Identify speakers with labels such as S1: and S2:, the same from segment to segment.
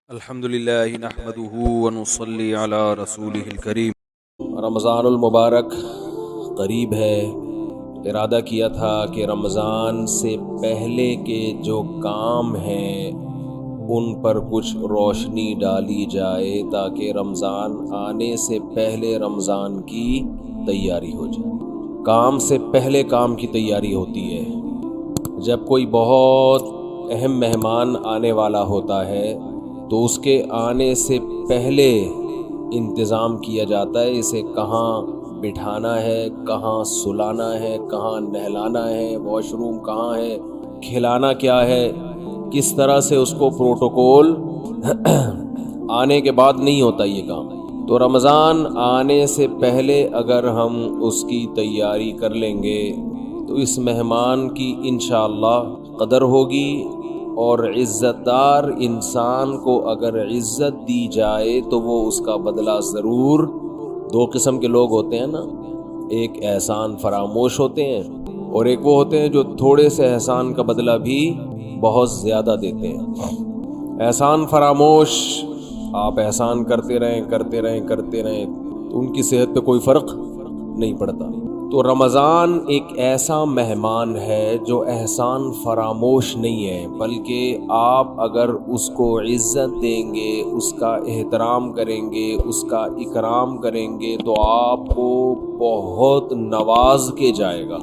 S1: الحمدللہ نحمده ونصلی علی رسولہ الکریم۔
S2: رمضان المبارک قریب ہے۔ ارادہ کیا تھا کہ رمضان سے پہلے کے جو کام ہیں ان پر کچھ روشنی ڈالی جائے تاکہ رمضان آنے سے پہلے رمضان کی تیاری ہو جائے۔ کام سے پہلے کام کی تیاری ہوتی ہے۔ جب کوئی بہت اہم مہمان آنے والا ہوتا ہے تو اس کے آنے سے پہلے انتظام کیا جاتا ہے، اسے کہاں بٹھانا ہے، کہاں سلانا ہے، کہاں نہلانا ہے، واش روم کہاں ہے، کھلانا کیا ہے، کس طرح سے اس کو پروٹوکول آنے کے بعد نہیں ہوتا یہ کام۔ تو رمضان آنے سے پہلے اگر ہم اس کی تیاری کر لیں گے تو اس مہمان کی انشاءاللہ قدر ہوگی، اور عزت دار انسان کو اگر عزت دی جائے تو وہ اس کا بدلہ ضرور۔ دو قسم کے لوگ ہوتے ہیں نا، ایک احسان فراموش ہوتے ہیں اور ایک وہ ہوتے ہیں جو تھوڑے سے احسان کا بدلہ بھی بہت زیادہ دیتے ہیں۔ احسان فراموش، آپ احسان کرتے رہیں تو ان کی صحت پہ کوئی فرق نہیں پڑتا۔ تو رمضان ایک ایسا مہمان ہے جو احسان فراموش نہیں ہے، بلکہ آپ اگر اس کو عزت دیں گے، اس کا احترام کریں گے، اس کا اکرام کریں گے تو آپ کو بہت نواز کے جائے گا۔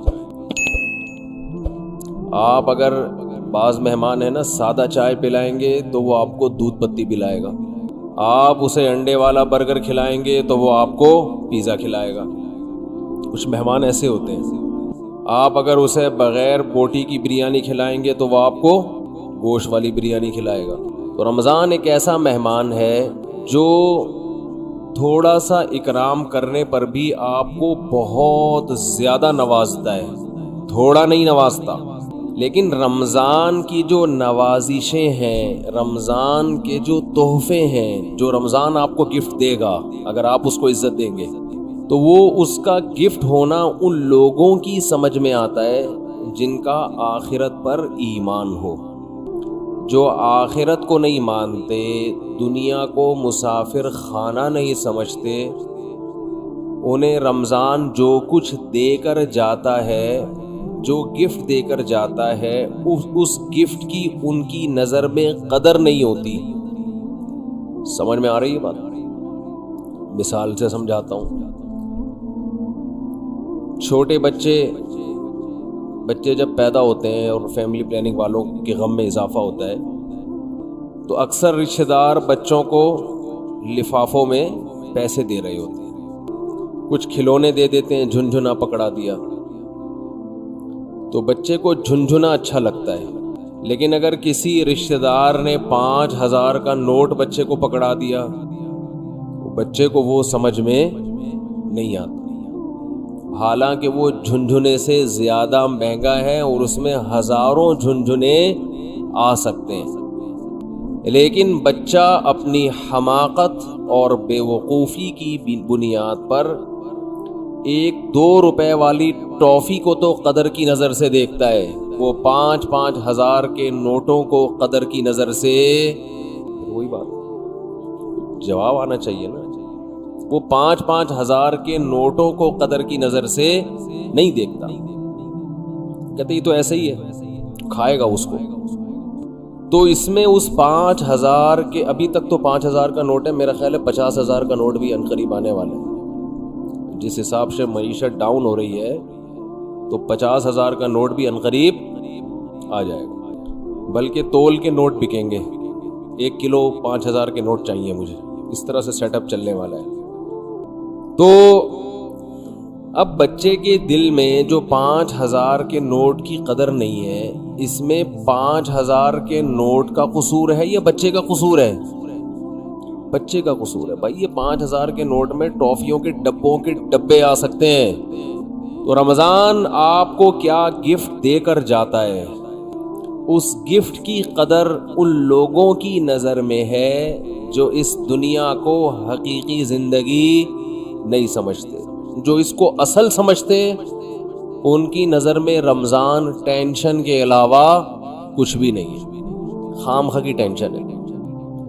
S2: آپ اگر بعض مہمان ہیں نا سادہ چائے پلائیں گے تو وہ آپ کو دودھ پتی پلائے گا، آپ اسے انڈے والا برگر کھلائیں گے تو وہ آپ کو پیزا کھلائے گا۔ کچھ مہمان ایسے ہوتے ہیں، آپ اگر اسے بغیر بوٹی کی بریانی کھلائیں گے تو وہ آپ کو گوشت والی بریانی کھلائے گا۔ تو رمضان ایک ایسا مہمان ہے جو تھوڑا سا اکرام کرنے پر بھی آپ کو بہت زیادہ نوازتا ہے، تھوڑا نہیں نوازتا۔ لیکن رمضان کی جو نوازشیں ہیں، رمضان کے جو تحفے ہیں، جو رمضان آپ کو گفٹ دے گا اگر آپ اس کو عزت دیں گے تو وہ اس کا گفٹ ہونا ان لوگوں کی سمجھ میں آتا ہے جن کا آخرت پر ایمان ہو۔ جو آخرت کو نہیں مانتے، دنیا کو مسافر خانہ نہیں سمجھتے، انہیں رمضان جو کچھ دے کر جاتا ہے، جو گفٹ دے کر جاتا ہے، اس گفٹ کی ان کی نظر میں قدر نہیں ہوتی۔ سمجھ میں آ رہی ہے بات؟ مثال سے سمجھاتا ہوں۔ چھوٹے بچے جب پیدا ہوتے ہیں اور فیملی پلاننگ والوں کے غم میں اضافہ ہوتا ہے تو اکثر رشتہ دار بچوں کو لفافوں میں پیسے دے رہے ہوتے ہیں، کچھ کھلونے دے دیتے ہیں، جھنجھنا پکڑا دیا تو بچے کو جھنجھنا اچھا لگتا ہے۔ لیکن اگر کسی رشتہ دار نے 5000 کا نوٹ بچے کو پکڑا دیا، بچے کو وہ سمجھ میں نہیں آتا، حالانکہ وہ جھنجھنے سے زیادہ مہنگا ہے اور اس میں ہزاروں جھنجھنے آ سکتے ہیں۔ لیکن بچہ اپنی حماقت اور بے وقوفی کی بنیاد پر 1-2 روپے والی ٹافی کو تو قدر کی نظر سے دیکھتا ہے، وہ 5-5 ہزار کے نوٹوں کو قدر کی نظر سے، وہی بات جواب آنا چاہیے نا، وہ 5-5 ہزار کے نوٹوں کو قدر کی نظر سے نہیں دیکھتا، کہتے یہ تو ایسے ہی ہے، کھائے گا اس کو۔ تو اس میں اس 5000 کے، ابھی تک تو 5000 کا نوٹ ہے، میرا خیال ہے 50,000 کا نوٹ بھی عنقریب آنے والا ہے۔ جس حساب سے معیشت ڈاؤن ہو رہی ہے تو 50,000 کا نوٹ بھی عنقریب آ جائے گا، بلکہ تول کے نوٹ بکیں گے، 1 کلو 5,000 کے نوٹ چاہیے مجھے، اس طرح سے سیٹ اپ چلنے والا ہے۔ تو اب بچے کے دل میں جو 5,000 کے نوٹ کی قدر نہیں ہے، اس میں 5,000 کے نوٹ کا قصور ہے یا بچے کا قصور ہے؟ بچے کا قصور ہے بھائی۔ یہ 5,000 کے نوٹ میں ٹافیوں کے ڈبوں کے ڈبے آ سکتے ہیں۔ تو رمضان آپ کو کیا گفٹ دے کر جاتا ہے، اس گفٹ کی قدر ان لوگوں کی نظر میں ہے جو اس دنیا کو حقیقی زندگی نہیں سمجھتے، جو اس کو اصل سمجھتے، ان کی نظر میں رمضان ٹینشن کے علاوہ کچھ بھی نہیں ہے، خام خواہ کی ٹینشن ہے۔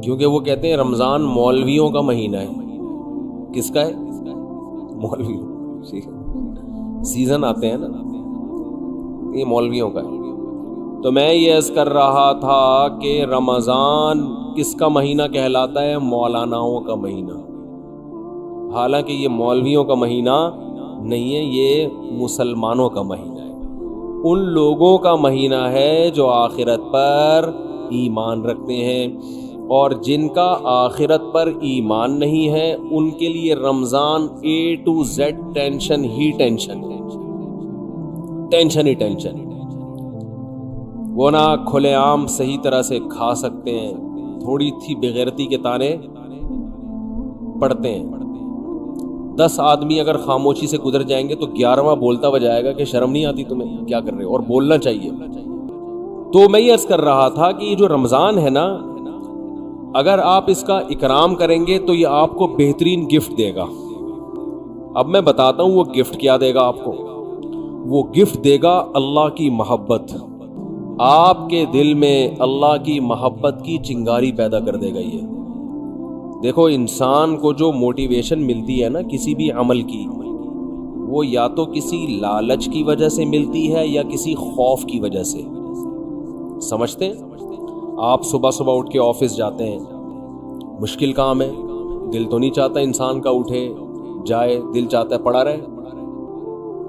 S2: کیونکہ وہ کہتے ہیں رمضان مولویوں کا مہینہ ہے. کس کا ہے؟ مولویوں. سیزن آتے ہیں نا, یہ مولویوں کا ہے. تو میں یہ عرض کر رہا تھا کہ رمضان کس کا مہینہ کہلاتا ہے؟ مولاناؤں کا مہینہ. حالانکہ یہ مولویوں کا مہینہ نہیں ہے, یہ مسلمانوں کا مہینہ ہے. ان لوگوں کا مہینہ ہے جو آخرت پر ایمان رکھتے ہیں, اور جن کا آخرت پر ایمان نہیں ہے ان کے لیے رمضان A to Z tension he tension ہے, ٹینشن ہی ٹینشن. وہ نہ کھلے عام صحیح طرح سے کھا سکتے ہیں, تھوڑی تھی بغیرتی کے تانے پڑتے ہیں. 10 آدمی اگر خاموشی سے گزر جائیں گے تو 11واں بولتا ہوا جائے گا کہ شرم نہیں آتی تمہیں, کیا کر رہے ہو, اور بولنا چاہیے. تو میں یہ عرض کر رہا تھا کہ یہ جو رمضان ہے نا, اگر آپ اس کا اکرام کریں گے تو یہ آپ کو بہترین گفٹ دے گا. اب میں بتاتا ہوں وہ گفٹ کیا دے گا آپ کو. وہ گفٹ دے گا اللہ کی محبت. آپ کے دل میں اللہ کی محبت کی چنگاری پیدا کر دے گا. یہ دیکھو, انسان کو جو موٹیویشن ملتی ہے نا کسی بھی عمل کی, وہ یا تو کسی لالچ کی وجہ سے ملتی ہے یا کسی خوف کی وجہ سے. سمجھتے ہیں؟ آپ صبح صبح اٹھ کے آفس جاتے ہیں, مشکل کام ہے, دل تو نہیں چاہتا انسان کا اٹھے جائے, دل چاہتا ہے پڑا رہے,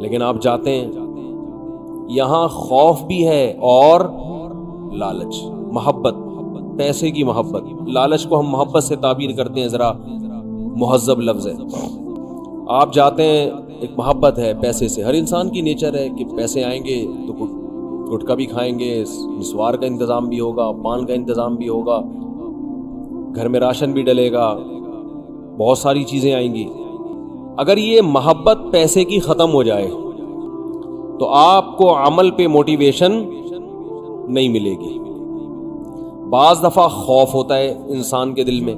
S2: لیکن آپ جاتے ہیں. یہاں خوف بھی ہے اور لالچ, محبت, پیسے کی محبت. لالچ کو ہم محبت سے تعبیر کرتے ہیں, ذرا مہذب لفظ ہے. آپ جاتے ہیں, ایک محبت ہے پیسے سے, ہر انسان کی نیچر ہے کہ پیسے آئیں گے تو گٹکا بھی کھائیں گے, مسوار کا انتظام بھی ہوگا, پان کا انتظام بھی ہوگا, گھر میں راشن بھی ڈلے گا, بہت ساری چیزیں آئیں گی. اگر یہ محبت پیسے کی ختم ہو جائے تو آپ کو عمل پہ موٹیویشن نہیں ملے گی. بعض دفعہ خوف ہوتا ہے انسان کے دل میں.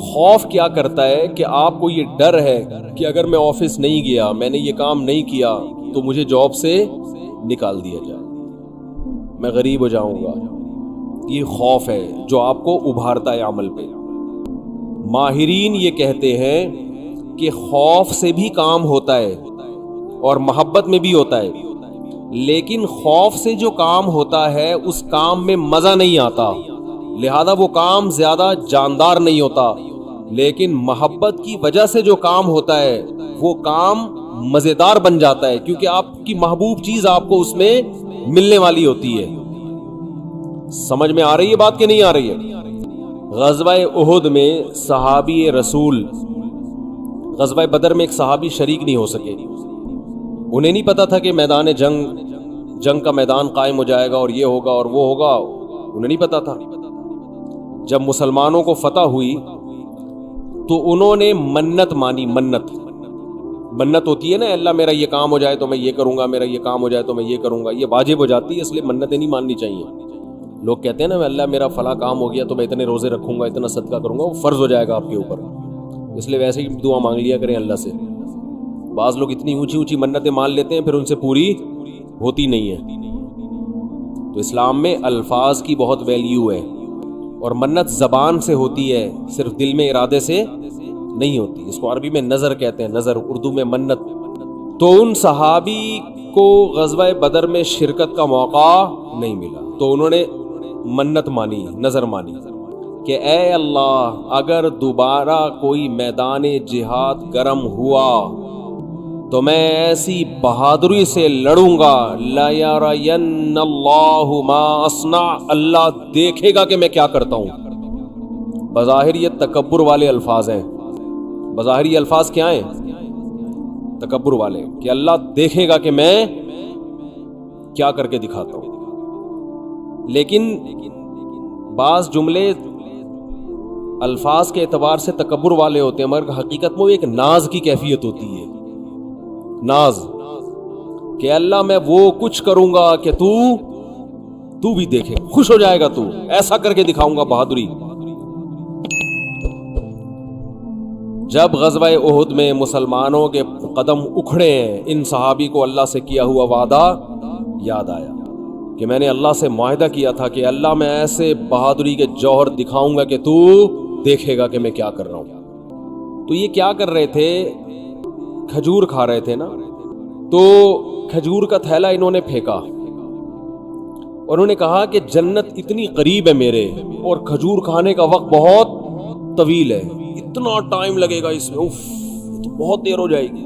S2: خوف کیا کرتا ہے کہ آپ کو یہ ڈر ہے کہ اگر میں آفس نہیں گیا, میں نے یہ کام نہیں کیا تو مجھے جاب سے نکال دیا جائے, میں غریب ہو جاؤں گا. یہ خوف ہے جو آپ کو ابھارتا ہے عمل پہ. ماہرین یہ کہتے ہیں کہ خوف سے بھی کام ہوتا ہے اور محبت میں بھی ہوتا ہے, لیکن خوف سے جو کام ہوتا ہے اس کام میں مزہ نہیں آتا, لہذا وہ کام زیادہ جاندار نہیں ہوتا. لیکن محبت کی وجہ سے جو کام ہوتا ہے وہ کام مزیدار بن جاتا ہے, کیونکہ آپ کی محبوب چیز آپ کو اس میں ملنے والی ہوتی ہے. سمجھ میں آ رہی ہے بات کہ نہیں آ رہی ہے؟ غزوہ احد میں صحابی رسول, غزوہ بدر میں ایک صحابی شریک نہیں ہو سکے. انہیں نہیں پتا تھا کہ میدان جنگ کا میدان قائم ہو جائے گا اور یہ ہوگا اور وہ ہوگا, انہیں نہیں پتا تھا. جب مسلمانوں کو فتح ہوئی تو انہوں نے منت مانی. منت ہوتی ہے نا, اللہ میرا یہ کام ہو جائے تو میں یہ کروں گا, میرا یہ کام ہو جائے تو میں یہ کروں گا. یہ واجب ہو جاتی ہے, اس لیے منتیں نہیں ماننی چاہیے. لوگ کہتے ہیں نا اللہ میرا فلاں کام ہو گیا تو میں اتنے روزے رکھوں گا, اتنا صدقہ کروں گا, وہ فرض ہو جائے گا آپ کے اوپر, اس لیے ویسے ہی دعا مانگ لیا کریں اللہ سے. بعض لوگ اتنی اونچی اونچی منتیں مان لیتے ہیں پھر ان سے پوری ہوتی نہیں ہے. تو اسلام میں الفاظ کی بہت ویلیو ہے, اور منت زبان سے ہوتی ہے, صرف دل میں ارادے سے نہیں ہوتی. اس کو عربی میں نظر کہتے ہیں, نظر, اردو میں منت. تو ان صحابی کو غزوہ بدر میں شرکت کا موقع نہیں ملا, تو انہوں نے منت مانی, نظر مانی کہ اے اللہ اگر دوبارہ کوئی میدان جہاد گرم ہوا تو میں ایسی بہادری سے لڑوں گا, لا یرین اللہ ما اصنع, اللہ دیکھے گا کہ میں کیا کرتا ہوں. بظاہر یہ تکبر والے الفاظ ہیں, بظاہر یہ الفاظ کیا ہیں؟ تکبر والے, کہ اللہ دیکھے گا کہ میں کیا کر کے دکھاتا ہوں. لیکن بعض جملے الفاظ کے اعتبار سے تکبر والے ہوتے ہیں, مگر حقیقت میں ایک ناز کی کیفیت ہوتی ہے. ناز کہ اللہ میں وہ کچھ کروں گا کہ تو بھی دیکھے, خوش ہو جائے گا, تو ایسا کر کے دکھاؤں گا بہادری. جب غزوہ احد میں مسلمانوں کے قدم اکھڑے ہیں, ان صحابی کو اللہ سے کیا ہوا وعدہ یاد آیا. کہ میں نے اللہ سے معاہدہ کیا تھا کہ اللہ میں ایسے بہادری کے جوہر دکھاؤں گا کہ تو دیکھے گا کہ میں کیا کر رہا ہوں. تو یہ کیا کر رہے تھے؟ کھجور کھا رہے تھے نا. تو کھجور کا تھیلا انہوں نے پھینکا اور انہوں نے کہا کہ جنت اتنی قریب ہے میرے اور کھجور کھانے کا وقت بہت طویل ہے, اتنا ٹائم لگے گا اس میں, تو بہت دیر ہو جائے گی.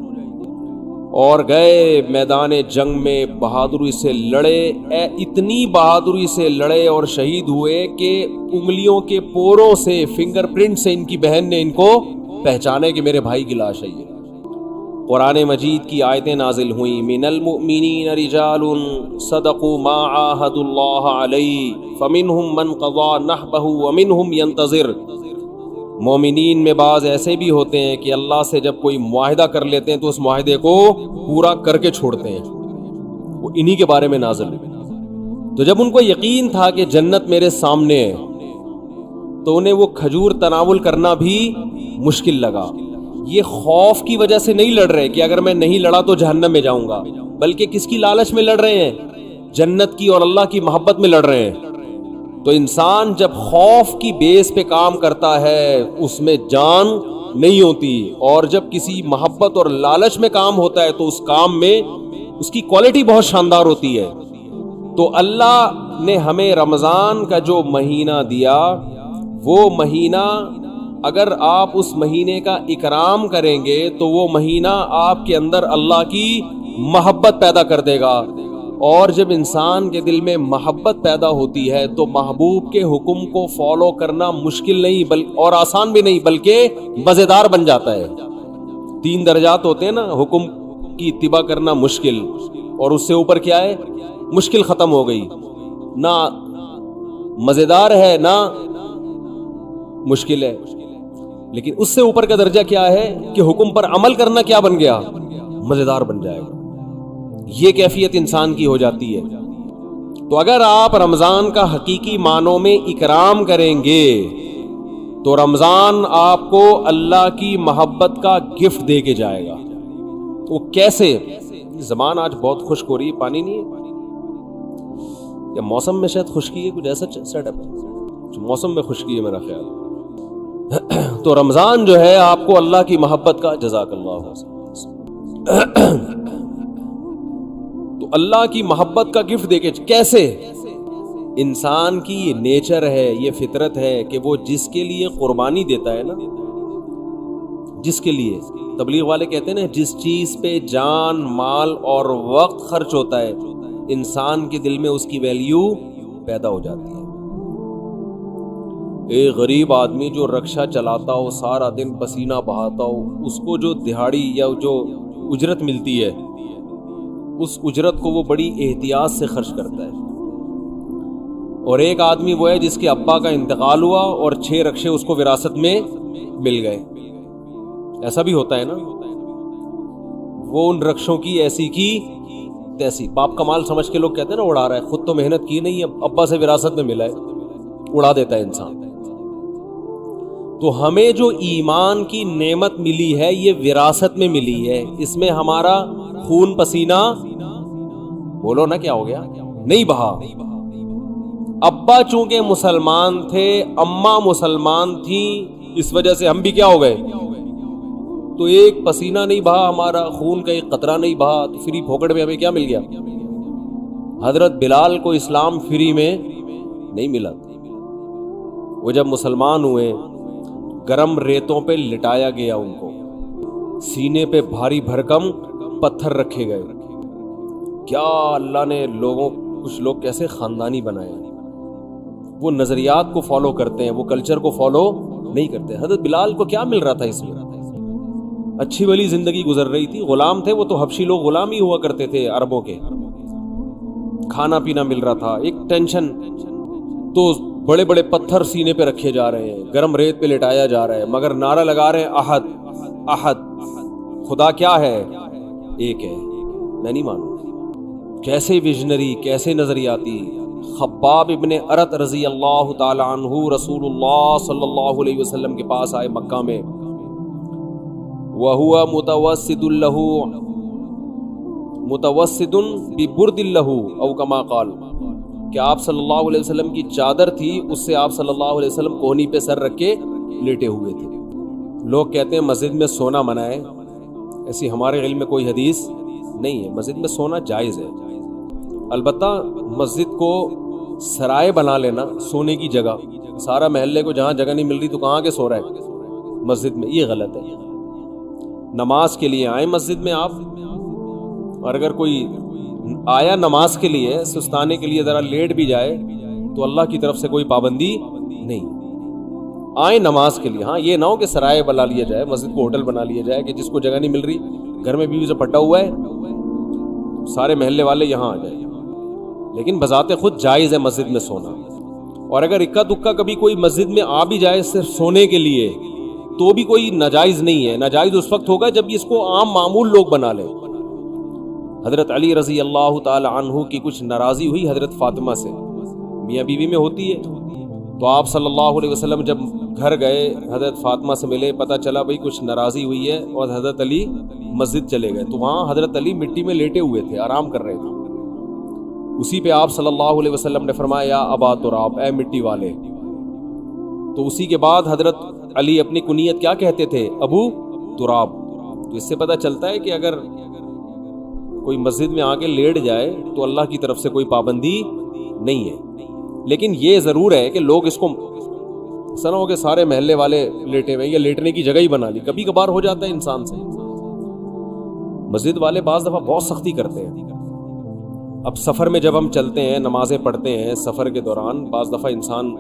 S2: اور گئے میدان جنگ میں, بہادری سے لڑے, اتنی بہادری سے لڑے اور شہید ہوئے کہ انگلیوں کے پوروں سے, فنگر پرنٹ سے ان کی بہن نے ان کو پہچانے کہ میرے بھائی کی لاش ہے یہ. قرآن مجید کی آیتیں نازل ہوئیں, من المؤمنین رجال صدقوا ما عاہدوا اللہ علیہ فمنہم من قضى نحبہ ومنہم ینتظر. مومنین میں بعض ایسے بھی ہوتے ہیں کہ اللہ سے جب کوئی معاہدہ کر لیتے ہیں تو اس معاہدے کو پورا کر کے چھوڑتے ہیں, وہ انہی کے بارے میں نازل ہوئی. تو جب ان کو یقین تھا کہ جنت میرے سامنے ہے تو انہیں وہ کھجور تناول کرنا بھی مشکل لگا. یہ خوف کی وجہ سے نہیں لڑ رہے کہ اگر میں نہیں لڑا تو جہنم میں جاؤں گا, بلکہ کس کی لالچ میں لڑ رہے ہیں؟ جنت کی اور اللہ کی محبت میں لڑ رہے ہیں. تو انسان جب خوف کی بیس پہ کام کرتا ہے اس میں جان نہیں ہوتی, اور جب کسی محبت اور لالچ میں کام ہوتا ہے تو اس کام میں اس کی کوالٹی بہت شاندار ہوتی ہے. تو اللہ نے ہمیں رمضان کا جو مہینہ دیا, وہ مہینہ اگر آپ اس مہینے کا اکرام کریں گے تو وہ مہینہ آپ کے اندر اللہ کی محبت پیدا کر دے گا. اور جب انسان کے دل میں محبت پیدا ہوتی ہے تو محبوب کے حکم کو فالو کرنا مشکل نہیں اور آسان بھی نہیں, بلکہ مزیدار بن جاتا ہے. 3 درجات ہوتے ہیں نا, حکم کی اتباع کرنا مشکل, اور اس سے اوپر کیا ہے؟ مشکل ختم ہو گئی, نہ مزیدار ہے نہ مشکل ہے. لیکن اس سے اوپر کا درجہ کیا ہے کہ حکم پر عمل کرنا کیا بن گیا؟ مزیدار بن جائے گا. یہ کیفیت انسان کی ہو جاتی ہے. تو اگر آپ رمضان کا حقیقی معنوں میں اکرام کریں گے تو رمضان آپ کو اللہ کی محبت کا گفٹ دے کے جائے گا. وہ کیسے؟ زبان آج بہت خشک ہو رہی ہے, پانی نہیں ہے یا موسم میں شاید خشکی ہے, کچھ ایسا سیٹ اپ ہے, موسم میں خشکی ہے میرا خیال. تو رمضان جو ہے آپ کو اللہ کی محبت کا, جزاک اللہ, تو اللہ کی محبت کا گفٹ دے کے کیسے؟ انسان کی یہ نیچر ہے, یہ فطرت ہے کہ وہ جس کے لیے قربانی دیتا ہے نا, جس کے لیے, تبلیغ والے کہتے ہیں نا, جس چیز پہ جان مال اور وقت خرچ ہوتا ہے انسان کے دل میں اس کی ویلیو پیدا ہو جاتی ہے. ایک غریب آدمی جو رکشہ چلاتا ہو, سارا دن پسینہ بہاتا ہو, اس کو جو دہاڑی یا جو اجرت ملتی ہے اس اجرت کو وہ بڑی احتیاط سے خرچ کرتا ہے. اور ایک آدمی وہ ہے جس کے ابا کا انتقال ہوا اور 6 رکشے اس کو وراثت میں مل گئے. ایسا بھی ہوتا ہے نا, وہ ان رکشوں کی ایسی کی تیسی, باپ کا مال سمجھ کے لوگ کہتے ہیں نا اڑا رہا ہے, خود تو محنت کی نہیں, ابا سے وراثت میں ملا ہے, اڑا دیتا ہے انسان. تو ہمیں جو ایمان کی نعمت ملی ہے یہ وراثت میں ملی ہے, اس میں ہمارا خون پسینہ, بولو نا کیا ہو گیا, نہیں بہا. ابا چونکہ مسلمان تھے, اماں مسلمان تھی, اس وجہ سے ہم بھی کیا ہو گئے, تو ایک پسینہ نہیں بہا ہمارا, خون کا ایک قطرہ نہیں بہا, تو فری پھوکڑ میں ہمیں کیا مل گیا؟ حضرت بلال کو اسلام فری میں نہیں ملا. وہ جب مسلمان ہوئے گرم ریتوں پہ لٹایا گیا, ان کو سینے پہ بھاری بھرکم پتھر رکھے گئے. کیا اللہ نے کچھ لوگ کیسے خاندانی بنائے, وہ نظریات کو فالو کرتے ہیں, وہ کلچر کو فالو نہیں کرتے. حضرت بلال کو کیا مل رہا تھا اس میں؟ اچھی بلی زندگی گزر رہی تھی, غلام تھے وہ, تو حبشی لوگ غلام ہی ہوا کرتے تھے عربوں کے, کھانا پینا مل رہا تھا, ایک ٹینشن. تو بڑے بڑے پتھر سینے پہ رکھے جا رہے ہیں, گرم ریت پہ لٹایا جا رہا ہے, مگر نعرہ لگا رہے ہیں احد احد, خدا کیا ہے؟ ایک ہے, میں نہیں مانوں. کیسے ویژنری, کیسے نظریاتی. خباب ابن ارت رضی اللہ تعالی عنہ رسول اللہ صلی اللہ علیہ وسلم کے پاس آئے مکہ میں, وَهُوَ مُتَوَسِّدٌ لَهُ مُتَوَسِّدٌ بِبُرْدٍ لَهُ او کما قال, کہ آپ صلی اللہ علیہ وسلم کی چادر تھی، اس سے آپ صلی اللہ علیہ وسلم کوہنی پہ سر رکھ کے لیٹے ہوئے تھے۔ لوگ کہتے ہیں مسجد میں سونا منع ہے، ایسی ہمارے علم میں کوئی حدیث نہیں ہے، مسجد میں سونا جائز ہے۔ البتہ مسجد کو سرائے بنا لینا سونے کی جگہ، سارا محلے کو جہاں جگہ نہیں مل رہی تو کہاں کے سو رہا ہے مسجد میں، یہ غلط ہے۔ نماز کے لیے آئیں مسجد میں آپ، اور اگر کوئی آیا نماز کے لیے سستانے کے لیے ذرا لیٹ بھی جائے تو اللہ کی طرف سے کوئی پابندی نہیں، آئیں نماز کے لیے۔ ہاں یہ نہ ہو کہ سرائے بنا لیا جائے، مسجد کو ہوٹل بنا لیا جائے کہ جس کو جگہ نہیں مل رہی، گھر میں بیوی سے پٹا ہوا ہے، سارے محلے والے یہاں آ جائیں۔ لیکن بذات خود جائز ہے مسجد میں سونا، اور اگر اکا دکا کبھی کوئی مسجد میں آ بھی جائے صرف سونے کے لیے تو بھی کوئی ناجائز نہیں ہے۔ ناجائز اس وقت ہوگا جب اس کو عام معمول لوگ بنا لیں۔ حضرت علی رضی اللہ تعالی عنہ کی کچھ ناراضی ہوئی حضرت فاطمہ سے، میاں بیوی میں ہوتی ہے، تو آپ صلی اللہ علیہ وسلم جب گھر گئے حضرت فاطمہ سے ملے، پتہ چلا بھئی کچھ ناراضی ہوئی ہے، اور حضرت علی مسجد چلے گئے تو وہاں حضرت علی مٹی میں لیٹے ہوئے تھے، آرام کر رہے تھے۔ اسی پہ آپ صلی اللہ علیہ وسلم نے فرمایا یا ابا تراب، اے مٹی والے۔ تو اسی کے بعد حضرت علی اپنی کنیت کیا کہتے تھے؟ ابو تراب۔ تو اس سے پتہ چلتا ہے کہ اگر کوئی مسجد میں آ کے لیٹ جائے تو اللہ کی طرف سے کوئی پابندی نہیں ہے، لیکن یہ ضرور ہے کہ لوگ اس کو ایسا نہ ہو کہ سارے محلے والے لیٹے ہوئے یا لیٹنے کی جگہ ہی بنا لی، کبھی کبھار ہو جاتا ہے انسان سے۔ مسجد والے بعض دفعہ بہت سختی کرتے ہیں۔ اب سفر میں جب ہم چلتے ہیں، نمازیں پڑھتے ہیں سفر کے دوران، بعض دفعہ انسان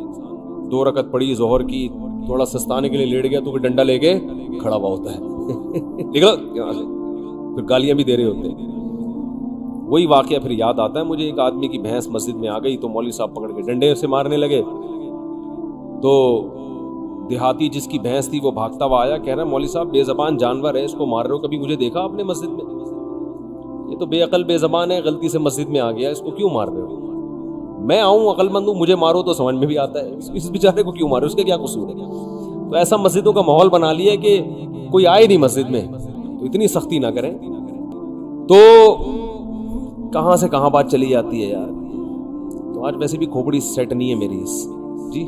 S2: 2 رکعت پڑھی ظہر کی، تھوڑا سستانے کے لیے لیٹ گیا تو پھر ڈنڈا لے کے کھڑا ہوا ہوتا ہے، نکلو یہاں سے، پھر گالیاں بھی دے رہے ہوتے ہیں۔ وہی واقعہ پھر یاد آتا ہے مجھے، ایک آدمی کی بھینس مسجد میں آ گئی تو مولوی صاحب پکڑ کے ڈنڈے سے مارنے لگے، تو دیہاتی جس کی بھینس تھی وہ بھاگتا ہوا آیا، کہہ رہا ہے مولوی صاحب بے زبان جانور ہے، اس کو مار رہے ہو، کبھی مجھے دیکھا آپ نے مسجد میں؟ یہ تو بے عقل بے زبان ہے، غلطی سے مسجد میں آ گیا، اس کو کیوں مار رہے ہو؟ میں آؤں عقل مند ہوں، مجھے مارو تو سمجھ میں بھی آتا ہے، اس بیچارے کو کیوں مارو، اس کا کیا قصور ہے؟ تو ایسا مسجدوں کا ماحول بنا لیا کہ کوئی آئے نہیں مسجد میں، تو اتنی سختی نہ کریں۔ تو کہاں سے کہاں بات چلی جاتی ہے یار۔ تو آج ویسے بھی کھوپڑی سیٹ نہیں ہے میری، جی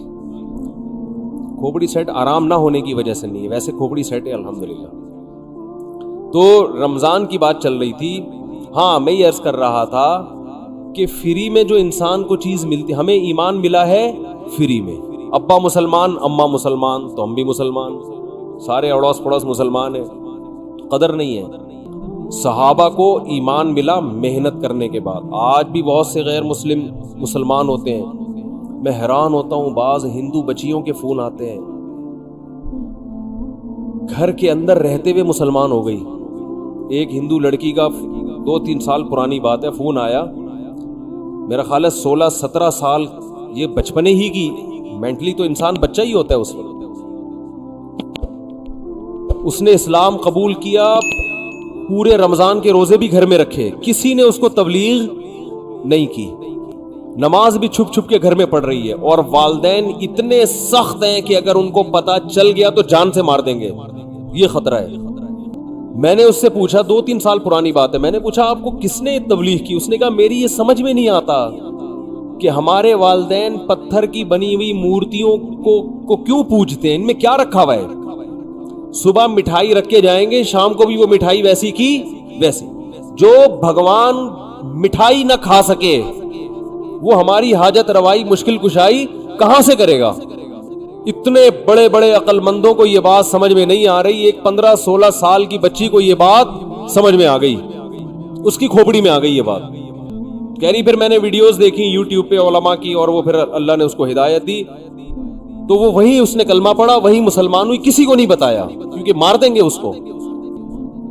S2: کھوپڑی سیٹ آرام نہ ہونے کی وجہ سے نہیں ہے، ویسے کھوپڑی سیٹ ہے الحمدللہ۔ تو رمضان کی بات چل رہی تھی، ہاں میں یہ عرض کر رہا تھا کہ فری میں جو انسان کو چیز ملتی، ہمیں ایمان ملا ہے فری میں، ابا مسلمان اماں مسلمان تو ہم بھی مسلمان، سارے اڑوس پڑوس مسلمان ہیں، قدر نہیں ہے۔ صحابہ کو ایمان ملا محنت کرنے کے بعد، آج بھی بہت سے غیر مسلمان ہوتے ہیں، میں حیران ہوتا ہوں، بعض ہندو بچیوں کے فون آتے ہیں، گھر کے اندر رہتے ہوئے مسلمان ہو گئی۔ ایک ہندو لڑکی کا 2-3 سال پرانی بات ہے، فون آیا، میرا خیال ہے 16-17 سال، یہ بچپنے ہی کی، مینٹلی تو انسان بچہ ہی ہوتا ہے اس وقت۔ اس نے اسلام قبول کیا، پورے رمضان کے روزے بھی گھر میں رکھے، کسی نے اس کو تبلیغ نہیں کی، نماز بھی چھپ چھپ کے گھر میں پڑھ رہی ہے، اور والدین اتنے سخت ہیں کہ اگر ان کو پتا چل گیا تو جان سے مار دیں گے، یہ خطرہ ہے۔ میں نے اس سے پوچھا، 2-3 سال پرانی بات ہے، میں نے پوچھا آپ کو کس نے تبلیغ کی؟ اس نے کہا میری یہ سمجھ میں نہیں آتا کہ ہمارے والدین پتھر کی بنی ہوئی مورتیوں کو کیوں پوجتے ہیں، ان میں کیا رکھا ہوا ہے؟ صبح مٹھائی رکھ کے جائیں گے، شام کو بھی وہ مٹھائی ویسی کی ویسی۔ جو بھگوان مٹھائی نہ کھا سکے وہ ہماری حاجت روائی مشکل کشائی کہاں سے کرے گا؟ اتنے بڑے بڑے عقل مندوں کو یہ بات سمجھ میں نہیں آ رہی، ایک 15-16 سال کی بچی کو یہ بات سمجھ میں آ گئی، اس کی کھوپڑی میں آ گئی یہ بات، کہہ رہی پھر میں نے ویڈیوز دیکھی یوٹیوب پہ علماء کی، اور وہ پھر اللہ نے اس کو ہدایت دی، تو وہ وہیں اس نے کلمہ پڑھا، وہیں مسلمان ہوئی، کسی کو نہیں بتایا کیونکہ مار دیں گے اس کو۔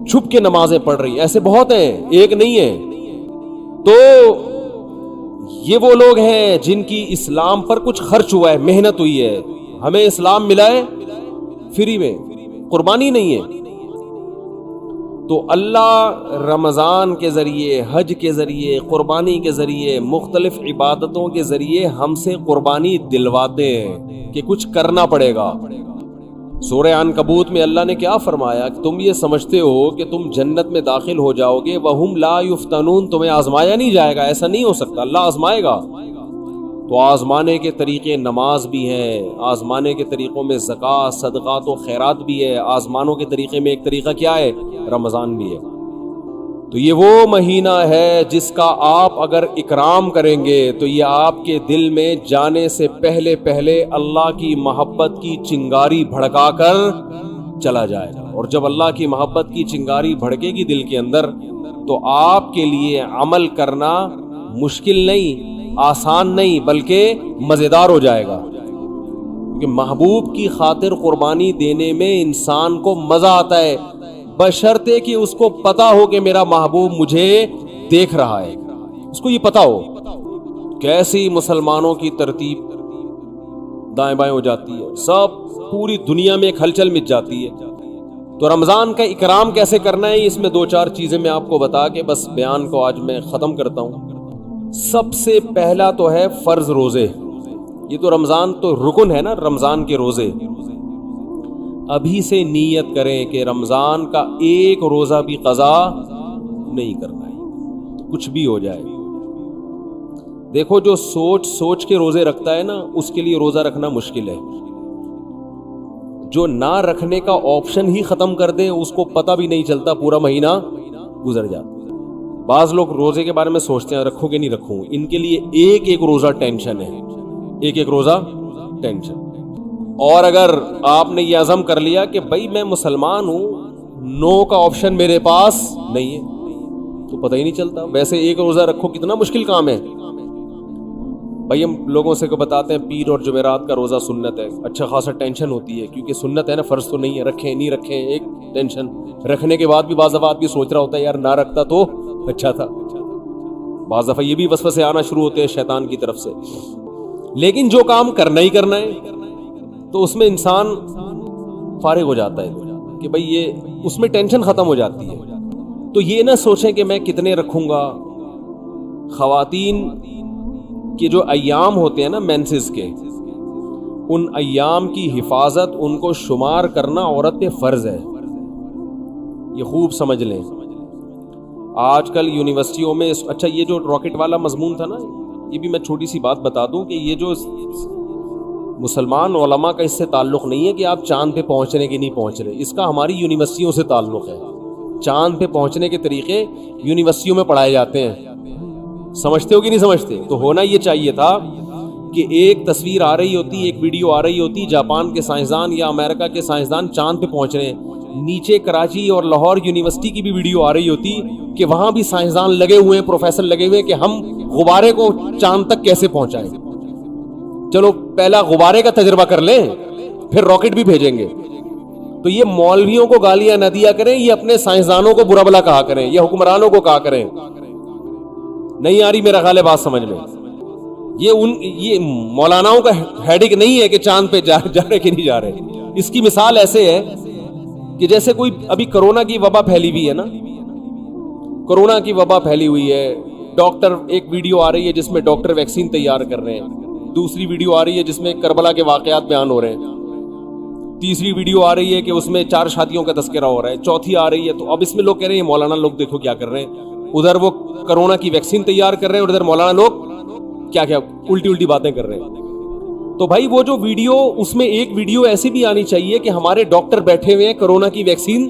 S2: چھپ کے نمازیں پڑھ رہی، ایسے بہت ہیں، ایک نہیں ہے۔ تو یہ وہ لوگ ہیں جن کی اسلام پر کچھ خرچ ہوا ہے، محنت ہوئی ہے۔ ہمیں اسلام ملا ہے فری میں، قربانی نہیں ہے۔ تو اللہ رمضان کے ذریعے، حج کے ذریعے، قربانی کے ذریعے، مختلف عبادتوں کے ذریعے ہم سے قربانی دلواتے ہیں کہ کچھ کرنا پڑے گا۔ سورہ عنکبوت میں اللہ نے کیا فرمایا کہ تم یہ سمجھتے ہو کہ تم جنت میں داخل ہو جاؤ گے، وَهُمْ لَا يُفْتَنُونَ، تمہیں آزمایا نہیں جائے گا، ایسا نہیں ہو سکتا، اللہ آزمائے گا۔ تو آزمانے کے طریقے نماز بھی ہیں، آزمانے کے طریقوں میں زکوٰۃ، صدقات و خیرات بھی ہے، آزمانوں کے طریقے میں ایک طریقہ کیا ہے؟ رمضان بھی ہے۔ تو یہ وہ مہینہ ہے جس کا آپ اگر اکرام کریں گے تو یہ آپ کے دل میں جانے سے پہلے پہلے اللہ کی محبت کی چنگاری بھڑکا کر چلا جائے گا، اور جب اللہ کی محبت کی چنگاری بھڑکے گی دل کے اندر تو آپ کے لیے عمل کرنا مشکل نہیں، آسان نہیں، بلکہ مزیدار ہو جائے گا، کیونکہ محبوب کی خاطر قربانی دینے میں انسان کو مزہ آتا ہے، بشرطے کہ اس کو پتا ہو کہ میرا محبوب مجھے دیکھ رہا ہے، اس کو یہ پتا ہو۔ کیسی مسلمانوں کی ترتیب دائیں بائیں ہو جاتی ہے، سب پوری دنیا میں ایک ہلچل مچ جاتی ہے۔ تو رمضان کا اکرام کیسے کرنا ہے، اس میں 2-4 چیزیں میں آپ کو بتا کے بس بیان کو آج میں ختم کرتا ہوں۔ سب سے پہلا تو ہے فرض روزے۔ یہ تو رمضان تو رکن ہے نا، رمضان کے روزے۔ ابھی سے نیت کریں کہ رمضان کا ایک روزہ بھی قضا نہیں کرنا ہے، کچھ بھی ہو جائے۔ دیکھو جو سوچ کے روزے رکھتا ہے نا، اس کے لیے روزہ رکھنا مشکل ہے۔ جو نہ رکھنے کا آپشن ہی ختم کر دے، اس کو پتہ بھی نہیں چلتا پورا مہینہ گزر جاتا۔ بعض لوگ روزے کے بارے میں سوچتے ہیں رکھوں کہ نہیں رکھوں، ان کے لیے ایک روزہ ٹینشن ہے، ایک روزہ ٹینشن۔ اور اگر آپ نے یہ عزم کر لیا کہ بھائی میں مسلمان ہوں، نو کا آپشن میرے پاس نہیں ہے، تو پتہ ہی نہیں چلتا۔ ویسے ایک روزہ رکھو کتنا مشکل کام ہے بھائی۔ ہم لوگوں سے کو بتاتے ہیں پیر اور جمعرات کا روزہ سنت ہے، اچھا خاصا ٹینشن ہوتی ہے کیونکہ سنت ہے نا، فرض تو نہیں ہے، رکھیں نہیں رکھیں ایک ٹینشن۔ رکھنے کے بعد بھی بعض دفعہ آدمی سوچ رہا ہوتا ہے یار نہ رکھتا تو اچھا تھا۔ بعض دفعہ یہ بھی وسوسے آنا شروع ہوتے ہیں شیطان کی طرف سے۔ لیکن جو کام کرنا ہی کرنا ہے تو اس میں انسان فارغ ہو جاتا ہے کہ بھائی یہ اس میں ٹینشن ختم ہو جاتی ہے۔ تو یہ نہ سوچیں کہ میں کتنے رکھوں گا۔ خواتین کے جو ایام ہوتے ہیں نا مینسز کے، ان ایام کی حفاظت، ان کو شمار کرنا عورت پہ فرض ہے، یہ خوب سمجھ لیں۔ آج کل یونیورسٹیوں میں اچھا یہ جو راکٹ والا مضمون تھا نا، یہ بھی میں چھوٹی سی بات بتا دوں کہ یہ جو مسلمان علماء کا اس سے تعلق نہیں ہے کہ آپ چاند پہ پہنچ رہے کہ نہیں پہنچ رہے، اس کا ہماری یونیورسٹیوں سے تعلق ہے۔ چاند پہ پہنچنے کے طریقے یونیورسٹیوں میں پڑھائے جاتے ہیں، سمجھتے ہو کہ نہیں سمجھتے؟ تو ہونا یہ چاہیے تھا کہ ایک تصویر آ رہی ہوتی، ایک ویڈیو آ رہی ہوتی، جاپان کے سائنسدان یا امریکہ کے سائنسدان چاند پہ پہنچ رہے ہیں، نیچے کراچی اور لاہور یونیورسٹی کی بھی ویڈیو آ رہی ہوتی کہ وہاں بھی سائنسدان لگے ہوئے ہیں، پروفیسر لگے ہوئے ہیں کہ ہم غبارے کو چاند تک کیسے پہنچائیں۔ چلو پہلا غبارے کا تجربہ کر لیں، پھر راکٹ بھی بھیجیں گے۔ تو یہ مولویوں کو گالیاں نہ دیا کریں، یہ اپنے سائنسدانوں کو برا بلا کہا کریں، یہ حکمرانوں کو کہا کریں۔ نہیں آ رہی میرا خیال ہے بات سمجھ میں؟ یہ مولاناؤں کا ہیڈک نہیں ہے کہ چاند پہ جا رہے کہ نہیں جا رہے۔ اس کی مثال ایسے ہے کہ جیسے کوئی ابھی کرونا کی وبا پھیلی ہوئی ہے نا، کرونا کی وبا پھیلی ہوئی ہے، ڈاکٹر ایک ویڈیو آ رہی ہے جس میں ڈاکٹر ویکسین تیار کر رہے ہیں، دوسری ویڈیو آ رہی ہے جس میں کربلا کے واقعات بیان ہو رہے ہیں، تیسری ویڈیو آ رہی ہے کہ اس میں 4 شادیوں کا تذکرہ ہو رہا ہے، چوتھی آ رہی ہے۔ تو اب اس میں لوگ کہہ رہے ہیں مولانا لوگ دیکھو کیا کر رہے ہیں، ادھر وہ کرونا کی ویکسین تیار کر رہے ہیں اور ادھر مولانا لوگ کیا الٹی باتیں کر رہے ہیں۔ تو بھائی وہ جو ویڈیو، اس میں ایک ویڈیو ایسی بھی آنی چاہیے کہ ہمارے ڈاکٹر بیٹھے ہوئے ہیں کرونا کی ویکسین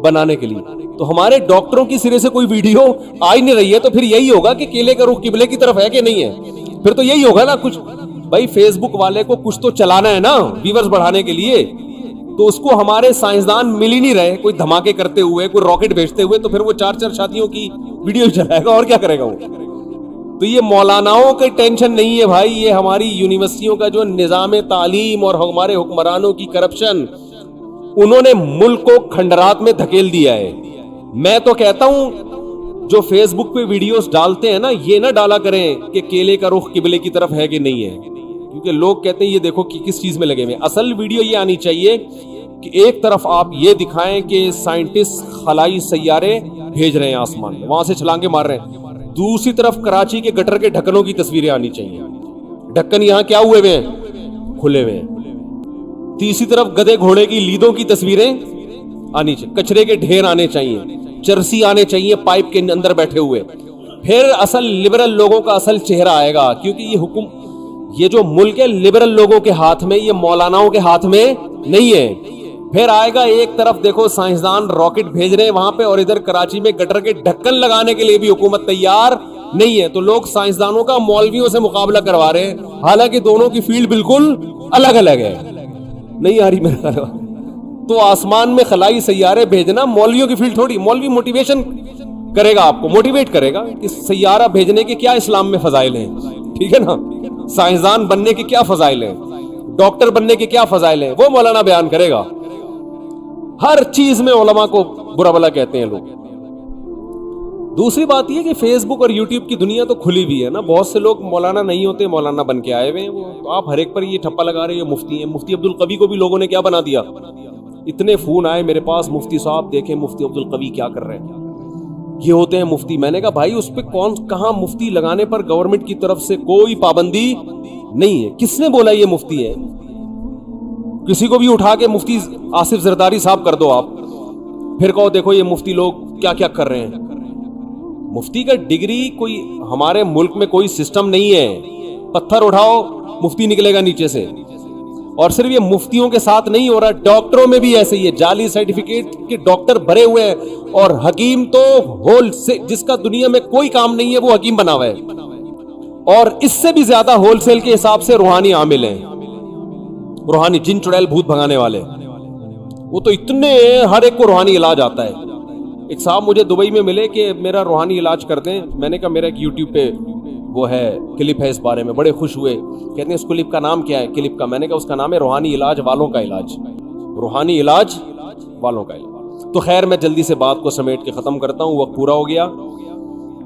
S2: بنانے کے لیے، تو ہمارے ڈاکٹروں کی سرے سے کوئی ویڈیو آ ہی نہیں رہی ہے، تو پھر یہی ہوگا کہ کیلے کا رخ قبلے کی طرف ہے کہ نہیں ہے، پھر تو یہی ہوگا نا کچھ۔ بھائی فیس بک والے کو کچھ تو چلانا ہے نا ویورز بڑھانے کے لیے، تو اس کو ہمارے سائنسدان مل ہی نہیں رہے، کوئی دھماکے کرتے ہوئے، کوئی راکٹ بھیجتے ہوئے، تو پھر وہ 4 شادیوں کی ویڈیو چلائے گا اور کیا کرے گا وہ۔ تو یہ مولاناؤں کی ٹینشن نہیں ہے بھائی، یہ ہماری یونیورسٹیوں کا جو نظام تعلیم اور ہمارے حکمرانوں کی کرپشن، انہوں نے ملک کو کھنڈرات میں دھکیل دیا ہے۔ میں تو کہتا ہوں جو فیس بک پہ ویڈیوز ڈالتے ہیں نا، یہ نہ ڈالا کریں کہ کیلے کا رخ قبلے کی طرف ہے کہ نہیں ہے، کیونکہ لوگ کہتے ہیں یہ دیکھو کہ کس چیز میں لگے ہوئے۔ اصل ویڈیو یہ آنی چاہیے کہ ایک طرف آپ یہ دکھائیں کہ سائنٹسٹ خلائی سیارے بھیج رہے ہیں آسمان میں، وہاں سے چھلانگے مار رہے ہیں، دوسری طرف کراچی کے گٹر کے ڈھکنوں کی تصویریں آنی چاہیے، ڈھکن یہاں کیا ہوئے ہوئے ہیں، کھلے ہوئے ہیں، تیسری طرف گدھے گھوڑے کی لیدوں کی تصویریں آنی چاہیے، کچرے کے ڈھیر آنے چاہیے، چرسی آنے چاہیے پائپ کے اندر بیٹھے ہوئے، پھر اصل لبرل لوگوں کا اصل چہرہ آئے گا، کیونکہ یہ جو ملک ہے لبرل لوگوں کے ہاتھ میں, یہ مولاناؤں کے ہاتھ میں نہیں ہے. پھر آئے گا ایک طرف دیکھو سائنسدان راکٹ بھیج رہے ہیں وہاں پہ, اور ادھر کراچی میں گٹر کے ڈھکن لگانے کے لیے بھی حکومت تیار نہیں ہے. تو لوگ سائنسدانوں کا مولویوں سے مقابلہ کروا رہے ہیں, حالانکہ دونوں کی فیلڈ بالکل الگ الگ ہے. نہیں آ رہی میرا. تو آسمان میں خلائی سیارے بھیجنا مولویوں کی فیلڈ تھوڑی. مولوی موٹیویشن کرے گا, آپ کو موٹیویٹ کرے گا کہ سیارہ بھیجنے کے کیا اسلام میں فضائل ہیں, ٹھیک ہے نا, سائنسدان بننے کے کیا فضائل ہیں, ڈاکٹر بننے کے کیا فضائل ہیں, وہ مولانا بیان کرے گا. ہر چیز میں علماء کو برا بھلا کہتے ہیں لوگ. دوسری بات یہ کہ فیس بک اور یوٹیوب کی دنیا تو کھلی بھی ہے نا, بہت سے لوگ مولانا نہیں ہوتے, مولانا بن کے آئے ہوئے ہیں. تو آپ ہر ایک پر یہ ٹھپا لگا رہے ہیں مفتی ہیں. مفتی عبد القوی کو بھی لوگوں نے کیا بنا دیا, اتنے فون آئے میرے پاس, مفتی صاحب دیکھیں مفتی عبد القوی کیا کر رہے ہیں, یہ ہوتے ہیں مفتی. میں نے کہا بھائی اس پہ کہاں مفتی لگانے پر گورنمنٹ کی طرف سے کوئی پابندی نہیں ہے. کس نے بولا یہ مفتی ہے؟ کسی کو بھی اٹھا کے مفتی آصف زرداری صاحب کر دو آپ, پھر کہو دیکھو یہ مفتی لوگ کیا کیا کر رہے ہیں. مفتی کا ڈگری کوئی ہمارے ملک میں کوئی سسٹم نہیں ہے, پتھر اٹھاؤ مفتی نکلے گا نیچے سے. اور صرف یہ مفتیوں کے ساتھ نہیں ہو رہا, ڈاکٹروں میں بھی ایسے ہی ہے, جعلی سرٹیفکیٹ کے ڈاکٹر بھرے ہوئے ہیں. اور حکیم تو ہول سے, جس کا دنیا میں کوئی کام نہیں ہے وہ حکیم بنا ہوا ہے, اور اس سے بھی زیادہ ہول سیل کے حساب سے روحانی عامل ہیں, روحانی جن چڑیل بھوت بھگانے والے. وہ تو اتنے ہر ایک کو روحانی علاج آتا ہے. ایک صاحب مجھے دبئی میں ملے کہ میرا روحانی علاج کر دیں. میں نے کہا میرا ایک یوٹیوب پہ وہ ہے کلپ ہے اس بارے میں, بڑے خوش ہوئے, کہتے ہیں اس کلپ کا نام کیا ہے, کلپ کا. میں نے کہا اس کا نام ہے روحانی علاج والوں کا علاج, روحانی علاج والوں کا علاج. تو خیر میں جلدی سے بات کو سمیٹ کے ختم کرتا ہوں, وقت پورا ہو گیا.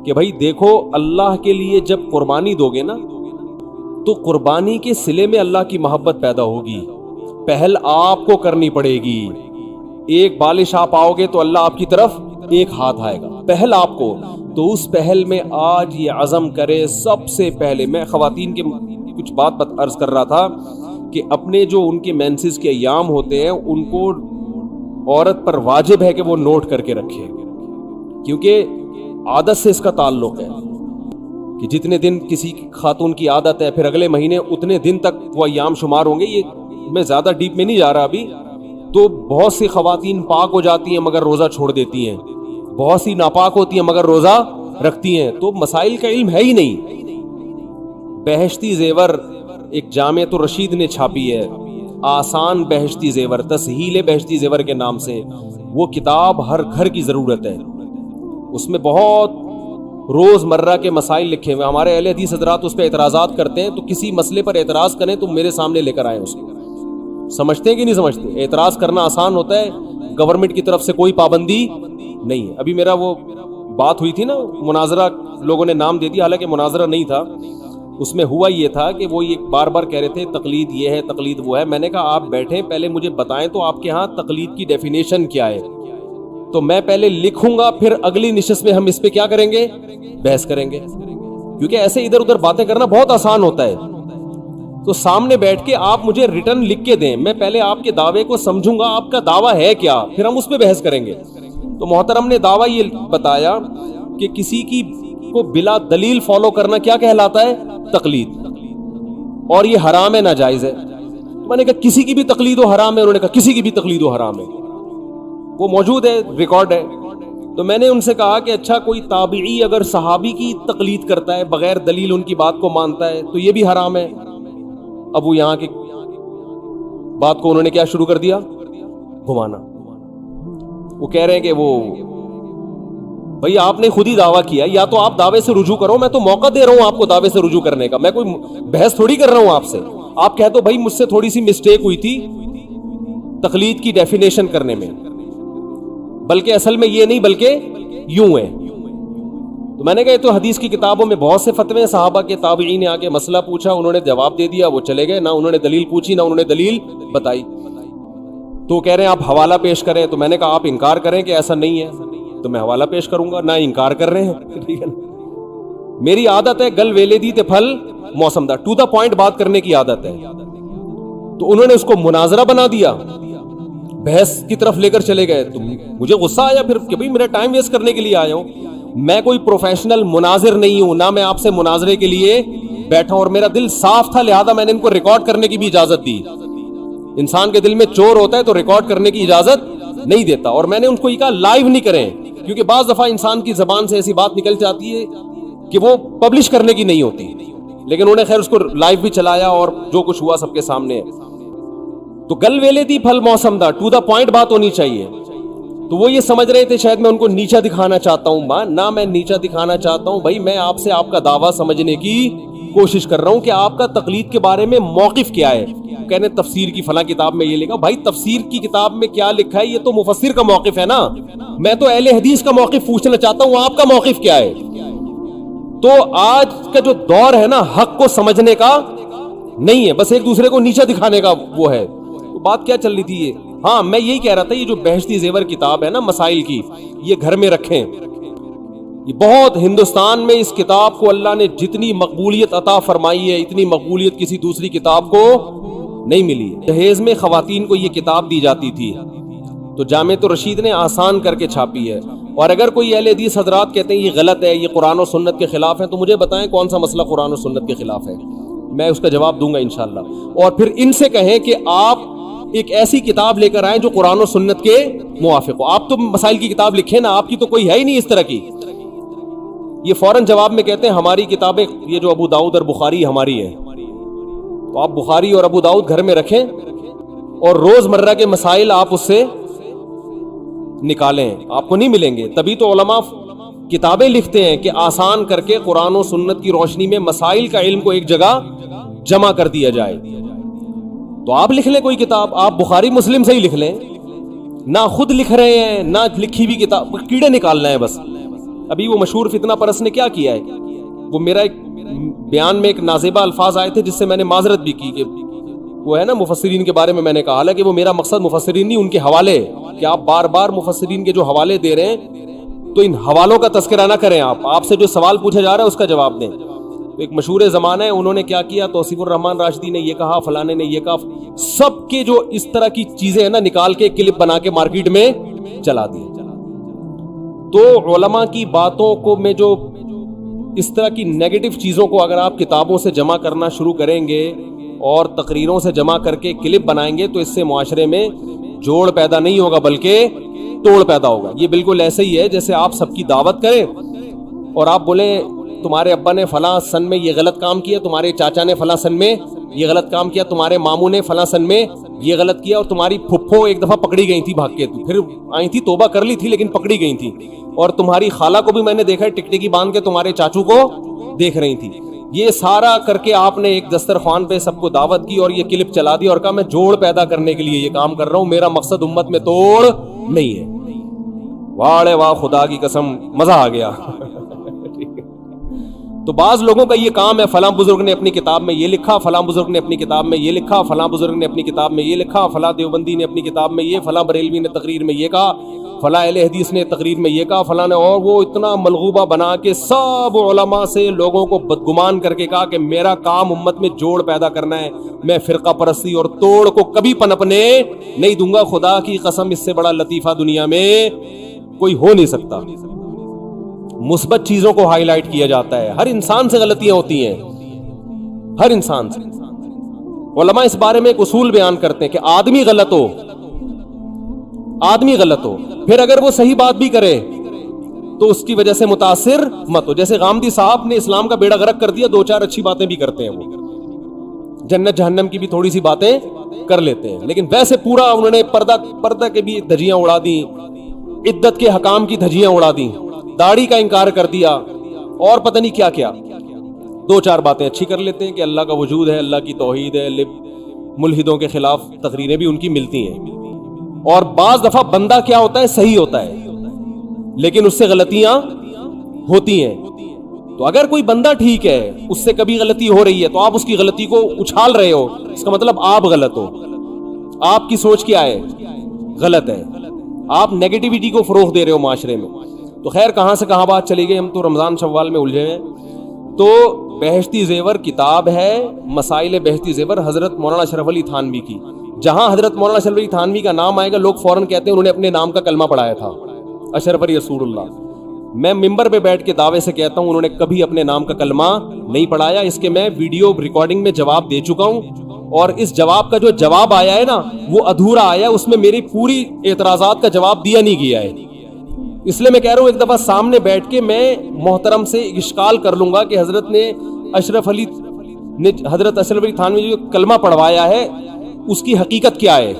S2: کہ بھائی دیکھو اللہ کے لیے جب قربانی دو گے نا تو قربانی کے صلے میں اللہ کی محبت پیدا ہوگی. پہل آپ کو کرنی پڑے گی. ایک بالش آپ آؤ گے تو اللہ آپ کی طرف ایک ہاتھ آئے گا, پہل آپ کو. تو اس پہل میں آج یہ عزم کرے سب سے پہلے. میں خواتین کے کچھ بات عرض کر رہا تھا کہ اپنے جو ان کے مینسز کے ایام ہوتے ہیں ان کو عورت پر واجب ہے کہ وہ نوٹ کر کے رکھے, کیونکہ عادت سے اس کا تعلق ہے کہ جتنے دن کسی خاتون کی عادت ہے پھر اگلے مہینے اتنے دن تک وہ ایام شمار ہوں گے. یہ میں زیادہ ڈیپ میں نہیں جا رہا ابھی. تو بہت سی خواتین پاک ہو جاتی ہیں مگر روزہ چھوڑ دیتی ہیں, بہت سی ناپاک ہوتی ہیں مگر روزہ رکھتی ہیں. تو مسائل کا علم ہے ہی نہیں. بہشتی زیور ایک جامعۃ الرشید نے چھاپی ہے, آسان بہشتی زیور, تسہیل بہشتی زیور کے نام سے. وہ کتاب ہر گھر کی ضرورت ہے. اس میں بہت روز مرہ کے مسائل لکھے ہوئے. ہمارے اہل حدیث حضرات اس پہ اعتراضات کرتے ہیں, تو کسی مسئلے پر اعتراض کریں تو میرے سامنے لے کر آئیں. اس کو سمجھتے ہیں کہ نہیں سمجھتے؟ اعتراض کرنا آسان ہوتا ہے, گورنمنٹ کی طرف سے کوئی پابندی نہیں ہے. ابھی میرا وہ بات ہوئی تھی نا, مناظرہ لوگوں نے نام دے دیا, حالانکہ مناظرہ نہیں تھا. اس میں ہوا یہ تھا کہ وہ یہ بار بار کہہ رہے تھے تقلید یہ ہے تقلید وہ ہے. میں نے کہا آپ بیٹھیں پہلے مجھے بتائیں تو آپ کے ہاں تقلید کی ڈیفینیشن کیا ہے, تو میں پہلے لکھوں گا, پھر اگلی نشست میں ہم اس پہ کیا کریں گے, بحث کریں گے. کیونکہ ایسے ادھر ادھر باتیں کرنا بہت آسان ہوتا ہے. تو سامنے بیٹھ کے آپ مجھے ریٹن لکھ کے دیں, میں پہلے آپ کے دعوے کو سمجھوں گا آپ کا دعویٰ ہے کیا, پھر ہم اس پہ بحث کریں گے. تو محترم نے دعویٰ یہ بتایا کہ کسی کی کو بلا دلیل فالو کرنا کیا کہلاتا ہے, تقلید, اور یہ حرام ہے, ناجائز ہے. میں نے کہا کسی کی بھی تقلید و حرام ہے؟ انہوں نے کہا کسی کی بھی تقلید و حرام ہے. وہ موجود ہے, ریکارڈ ہے. تو میں نے ان سے کہا کہ اچھا کوئی تابعی اگر صحابی کی تقلید کرتا ہے, بغیر دلیل ان کی بات کو مانتا ہے, تو یہ بھی حرام ہے. اب وہ یہاں کی بات کو انہوں نے کیا شروع کر دیا, گھمانا. وہ کہہ رہے ہیں کہ وہ بھئی آپ نے خود ہی دعویٰ کیا, یا تو آپ دعوے سے رجوع کرو, میں تو موقع دے رہا ہوں آپ کو دعوے سے رجوع کرنے کا, میں کوئی بحث تھوڑی کر رہا ہوں آپ سے. آپ کہہ دو بھائی مجھ سے تھوڑی سی مسٹیک ہوئی تھی تقلید کی ڈیفینیشن کرنے میں, بلکہ اصل میں یہ نہیں بلکہ یوں ہے. تو میں نے کہا تو حدیث کی کتابوں میں بہت سے فتوے, صحابہ کے تابعین نے آ کے مسئلہ پوچھا, انہوں نے جواب دے دیا, وہ چلے گئے, نہ انہوں نے دلیل پوچھی نہ انہوں نے دلیل بتائی. تو کہہ رہے ہیں آپ حوالہ پیش کریں, تو میں نے کہا آپ انکار کریں کہ ایسا نہیں ہے, تو میں حوالہ پیش کروں گا. نہ انکار کر رہے ہیں, ٹھیک ہے نا. میری عادت ہے گل ویلے دی تے پھل موسم دا, ٹو دا پوائنٹ بات کرنے کی عادت ہے. تو انہوں نے اس کو مناظرہ بنا دیا, بحث کی طرف لے کر چلے گئے. تو مجھے غصہ آیا پھر کہ بھئی میرا ٹائم ویسٹ کرنے کے لیے آیا ہوں, میں کوئی پروفیشنل مناظر نہیں ہوں, نہ میں آپ سے مناظرے کے لیے بیٹھا اور میرا دل صاف تھا, لہذا میں نے ان کو ریکارڈ کرنے کی بھی اجازت دی. انسان کے دل میں چور ہوتا ہے تو ریکارڈ کرنے کی اجازت نہیں دیتا, اور میں نے ان کو یہ کہا لائیو نہیں کریں, کیونکہ بعض دفعہ انسان کی زبان سے ایسی بات نکل جاتی ہے کہ وہ پبلش کرنے کی نہیں ہوتی. لیکن انہوں نے خیر اس کو لائیو بھی چلایا اور جو کچھ ہوا سب کے سامنے ہے. تو گل ویلے دی پھل موسم دا, ٹو دا پوائنٹ بات ہونی چاہیے. تو وہ یہ سمجھ رہے تھے شاید میں ان کو نیچا دکھانا چاہتا ہوں. ماں نہ میں نیچا دکھانا چاہتا ہوں بھائی, میں آپ سے آپ کا دعویٰ سمجھنے کی کوشش کر رہا ہوں کہ آپ کا تقلید کے بارے میں موقف کیا ہے. کہنے تفسیر کی فلاں کتاب میں یہ لکھا. بھائی تفسیر کی کتاب میں کیا لکھا ہے یہ تو مفسر کا موقف ہے نا, میں تو اہل حدیث کا موقف پوچھنا چاہتا ہوں, آپ کا موقف کیا ہے. تو آج کا جو دور ہے نا حق کو سمجھنے کا نہیں ہے, بس ایک دوسرے کو نیچا دکھانے کا وہ ہے. تو بات کیا چل رہی تھی یہ, ہاں میں یہی کہہ رہا تھا یہ جو بہشتی زیور کتاب ہے نا مسائل کی, یہ گھر میں رکھیں. یہ بہت ہندوستان میں اس کتاب کو اللہ نے جتنی مقبولیت عطا فرمائی ہے اتنی مقبولیت کسی دوسری کتاب کو نہیں ملی. جہیز میں خواتین کو یہ کتاب دی جاتی تھی تو جامعۃ الرشید نے آسان کر کے چھاپی ہے. اور اگر کوئی اہل حدیث حضرات کہتے ہیں یہ غلط ہے, یہ قرآن و سنت کے خلاف ہے, تو مجھے بتائیں کون سا مسئلہ قرآن و سنت کے خلاف ہے, میں اس کا جواب دوں گا انشاءاللہ. اور پھر ان سے کہیں کہ آپ ایک ایسی کتاب لے کر آئیں جو قرآن و سنت کے موافق ہو. آپ تو مسائل کی کتاب لکھیں نا, آپ کی تو کوئی ہے ہی نہیں اس طرح کی. یہ فوراً جواب میں کہتے ہیں ہماری کتابیں یہ جو ابو داؤد اور بخاری ہماری ہیں. تو آپ بخاری اور ابو داؤد گھر میں رکھیں اور روز مرہ کے مسائل آپ اس سے نکالیں, آپ کو نہیں ملیں گے. تبھی تو علماء کتابیں لکھتے ہیں کہ آسان کر کے قرآن و سنت کی روشنی میں مسائل کا علم کو ایک جگہ جمع کر دیا جائے. تو آپ لکھ لیں کوئی کتاب, آپ بخاری مسلم سے ہی لکھ لیں, نہ خود لکھ رہے ہیں نہ لکھی بھی کتاب, کیڑے نکالنا ہے بس. ابھی وہ مشہور فتنہ پرست نے کیا کیا ہے, وہ میرا ایک بیان میں ایک نازیبہ الفاظ آئے تھے جس سے میں نے معذرت بھی کی کہ وہ ہے نا مفسرین کے بارے میں نے کہا, حالانکہ وہ میرا مقصد مفسرین نہیں ان کے حوالے, کہ آپ بار بار مفسرین کے جو حوالے دے رہے ہیں تو ان حوالوں کا تذکرہ نہ کریں, آپ سے جو سوال پوچھا جا رہا ہے اس کا جواب دیں. ایک مشہور زمانہ ہے, انہوں نے کیا کیا, توصیف الرحمان راشدی نے یہ کہا, فلانے نے یہ کہا, سب کے جو اس طرح کی چیزیں ہیں نا نکال کے کلپ بنا کے مارکیٹ میں چلا دی. تو علماء کی باتوں کو میں جو اس طرح کی نیگیٹو چیزوں کو اگر آپ کتابوں سے جمع کرنا شروع کریں گے اور تقریروں سے جمع کر کے کلپ بنائیں گے تو اس سے معاشرے میں جوڑ پیدا نہیں ہوگا بلکہ توڑ پیدا ہوگا. یہ بالکل ایسے ہی ہے جیسے آپ سب کی دعوت کریں اور آپ بولیں تمہارے ابا نے فلاں سن میں یہ غلط کام کیا, تمہارے چاچا نے فلاں سن میں یہ غلط کام کیا, تمہارے ماموں نے فلاں سن میں یہ غلط کیا, اور تمہاری پھپھو ایک دفعہ پکڑی گئی تھی بھاگ کے, پھر آئی تھی توبہ کر لی تھی لیکن پکڑی گئی تھی, اور تمہاری خالہ کو بھی میں نے دیکھا ہے ٹکٹکی باندھ کے تمہارے چاچو کو دیکھ رہی تھی. یہ سارا کر کے آپ نے ایک دسترخوان پہ سب کو دعوت کی اور یہ کلپ چلا دی اور کہا میں جوڑ پیدا کرنے کے لیے یہ کام کر رہا ہوں, میرا مقصد امت میں توڑ نہیں ہے. واڑے واہ خدا کی قسم مزہ آ گیا. تو بعض لوگوں کا یہ کام ہے, فلاں بزرگ نے اپنی کتاب میں یہ لکھا, فلاں بزرگ نے اپنی کتاب میں یہ لکھا, فلاں بزرگ نے اپنی کتاب میں یہ لکھا, فلاں دیوبندی نے اپنی کتاب میں یہ, فلاں بریلوی نے تقریر میں یہ کہا, فلاں اہل حدیث نے تقریر میں یہ کہا, فلاں نے, اور وہ اتنا ملغوبہ بنا کے سب علماء سے لوگوں کو بدگمان کر کے کہا کہ میرا کام امت میں جوڑ پیدا کرنا ہے, میں فرقہ پرستی اور توڑ کو کبھی پنپنے نہیں دوں گا. خدا کی قسم اس سے بڑا لطیفہ دنیا میں کوئی ہو نہیں سکتا. مثبت چیزوں کو ہائی لائٹ کیا جاتا ہے, ہر انسان سے غلطیاں ہوتی ہیں, ہر انسان سے. علماء اس بارے میں ایک اصول بیان کرتے ہیں کہ آدمی غلط ہو, آدمی غلط ہو, پھر اگر وہ صحیح بات بھی کرے تو اس کی وجہ سے متاثر مت ہو. جیسے غامدی صاحب نے اسلام کا بیڑا غرق کر دیا, دو چار اچھی باتیں بھی کرتے ہیں, وہ جنت جہنم کی بھی تھوڑی سی باتیں کر لیتے ہیں, لیکن ویسے پورا انہوں نے پردہ کے بھی دھجیاں اڑا دی, عدت کے حکام کی دھجیاں اڑا دی, داڑھی کا انکار کر دیا, اور پتہ نہیں کیا کیا. دو چار باتیں اچھی کر لیتے ہیں کہ اللہ کا وجود ہے, اللہ کی توحید ہے, ملحدوں کے خلاف تقریریں بھی ان کی ملتی ہیں. اور بعض دفعہ بندہ کیا ہوتا ہے, صحیح ہوتا ہے لیکن اس سے غلطیاں ہوتی ہیں. تو اگر کوئی بندہ ٹھیک ہے, اس سے کبھی غلطی ہو رہی ہے تو آپ اس کی غلطی کو اچھال رہے ہو, اس کا مطلب آپ غلط ہو, آپ کی سوچ کیا ہے, غلط ہے, آپ نیگیٹیوٹی کو فروغ دے رہے ہو معاشرے میں. تو خیر کہاں سے کہاں بات چلی گئی, ہم تو رمضان شوال میں الجھے ہیں. تو بہشتی زیور کتاب ہے, مسائل بہشتی زیور حضرت مولانا اشرف علی تھانوی کی. جہاں حضرت مولانا اشرف علی تھانوی کا نام آئے گا لوگ فوراً کہتے ہیں انہوں نے اپنے نام کا کلمہ پڑھایا تھا, اشرف علی رسول اللہ. میں ممبر پہ بیٹھ کے دعوے سے کہتا ہوں انہوں نے کبھی اپنے نام کا کلمہ نہیں پڑھایا. اس کے میں ویڈیو ریکارڈنگ میں جواب دے چکا ہوں, اور اس جواب کا جو جواب آیا ہے نا وہ ادھورا آیا, اس میں میری پوری اعتراضات کا جواب دیا نہیں گیا ہے. اس لیے میں کہہ رہا ہوں ایک دفعہ سامنے بیٹھ کے میں محترم سے اشکال کر لوں گا کہ حضرت نے اشرف علی تھانوی جو کلمہ پڑھوایا ہے اس کی حقیقت کیا ہے.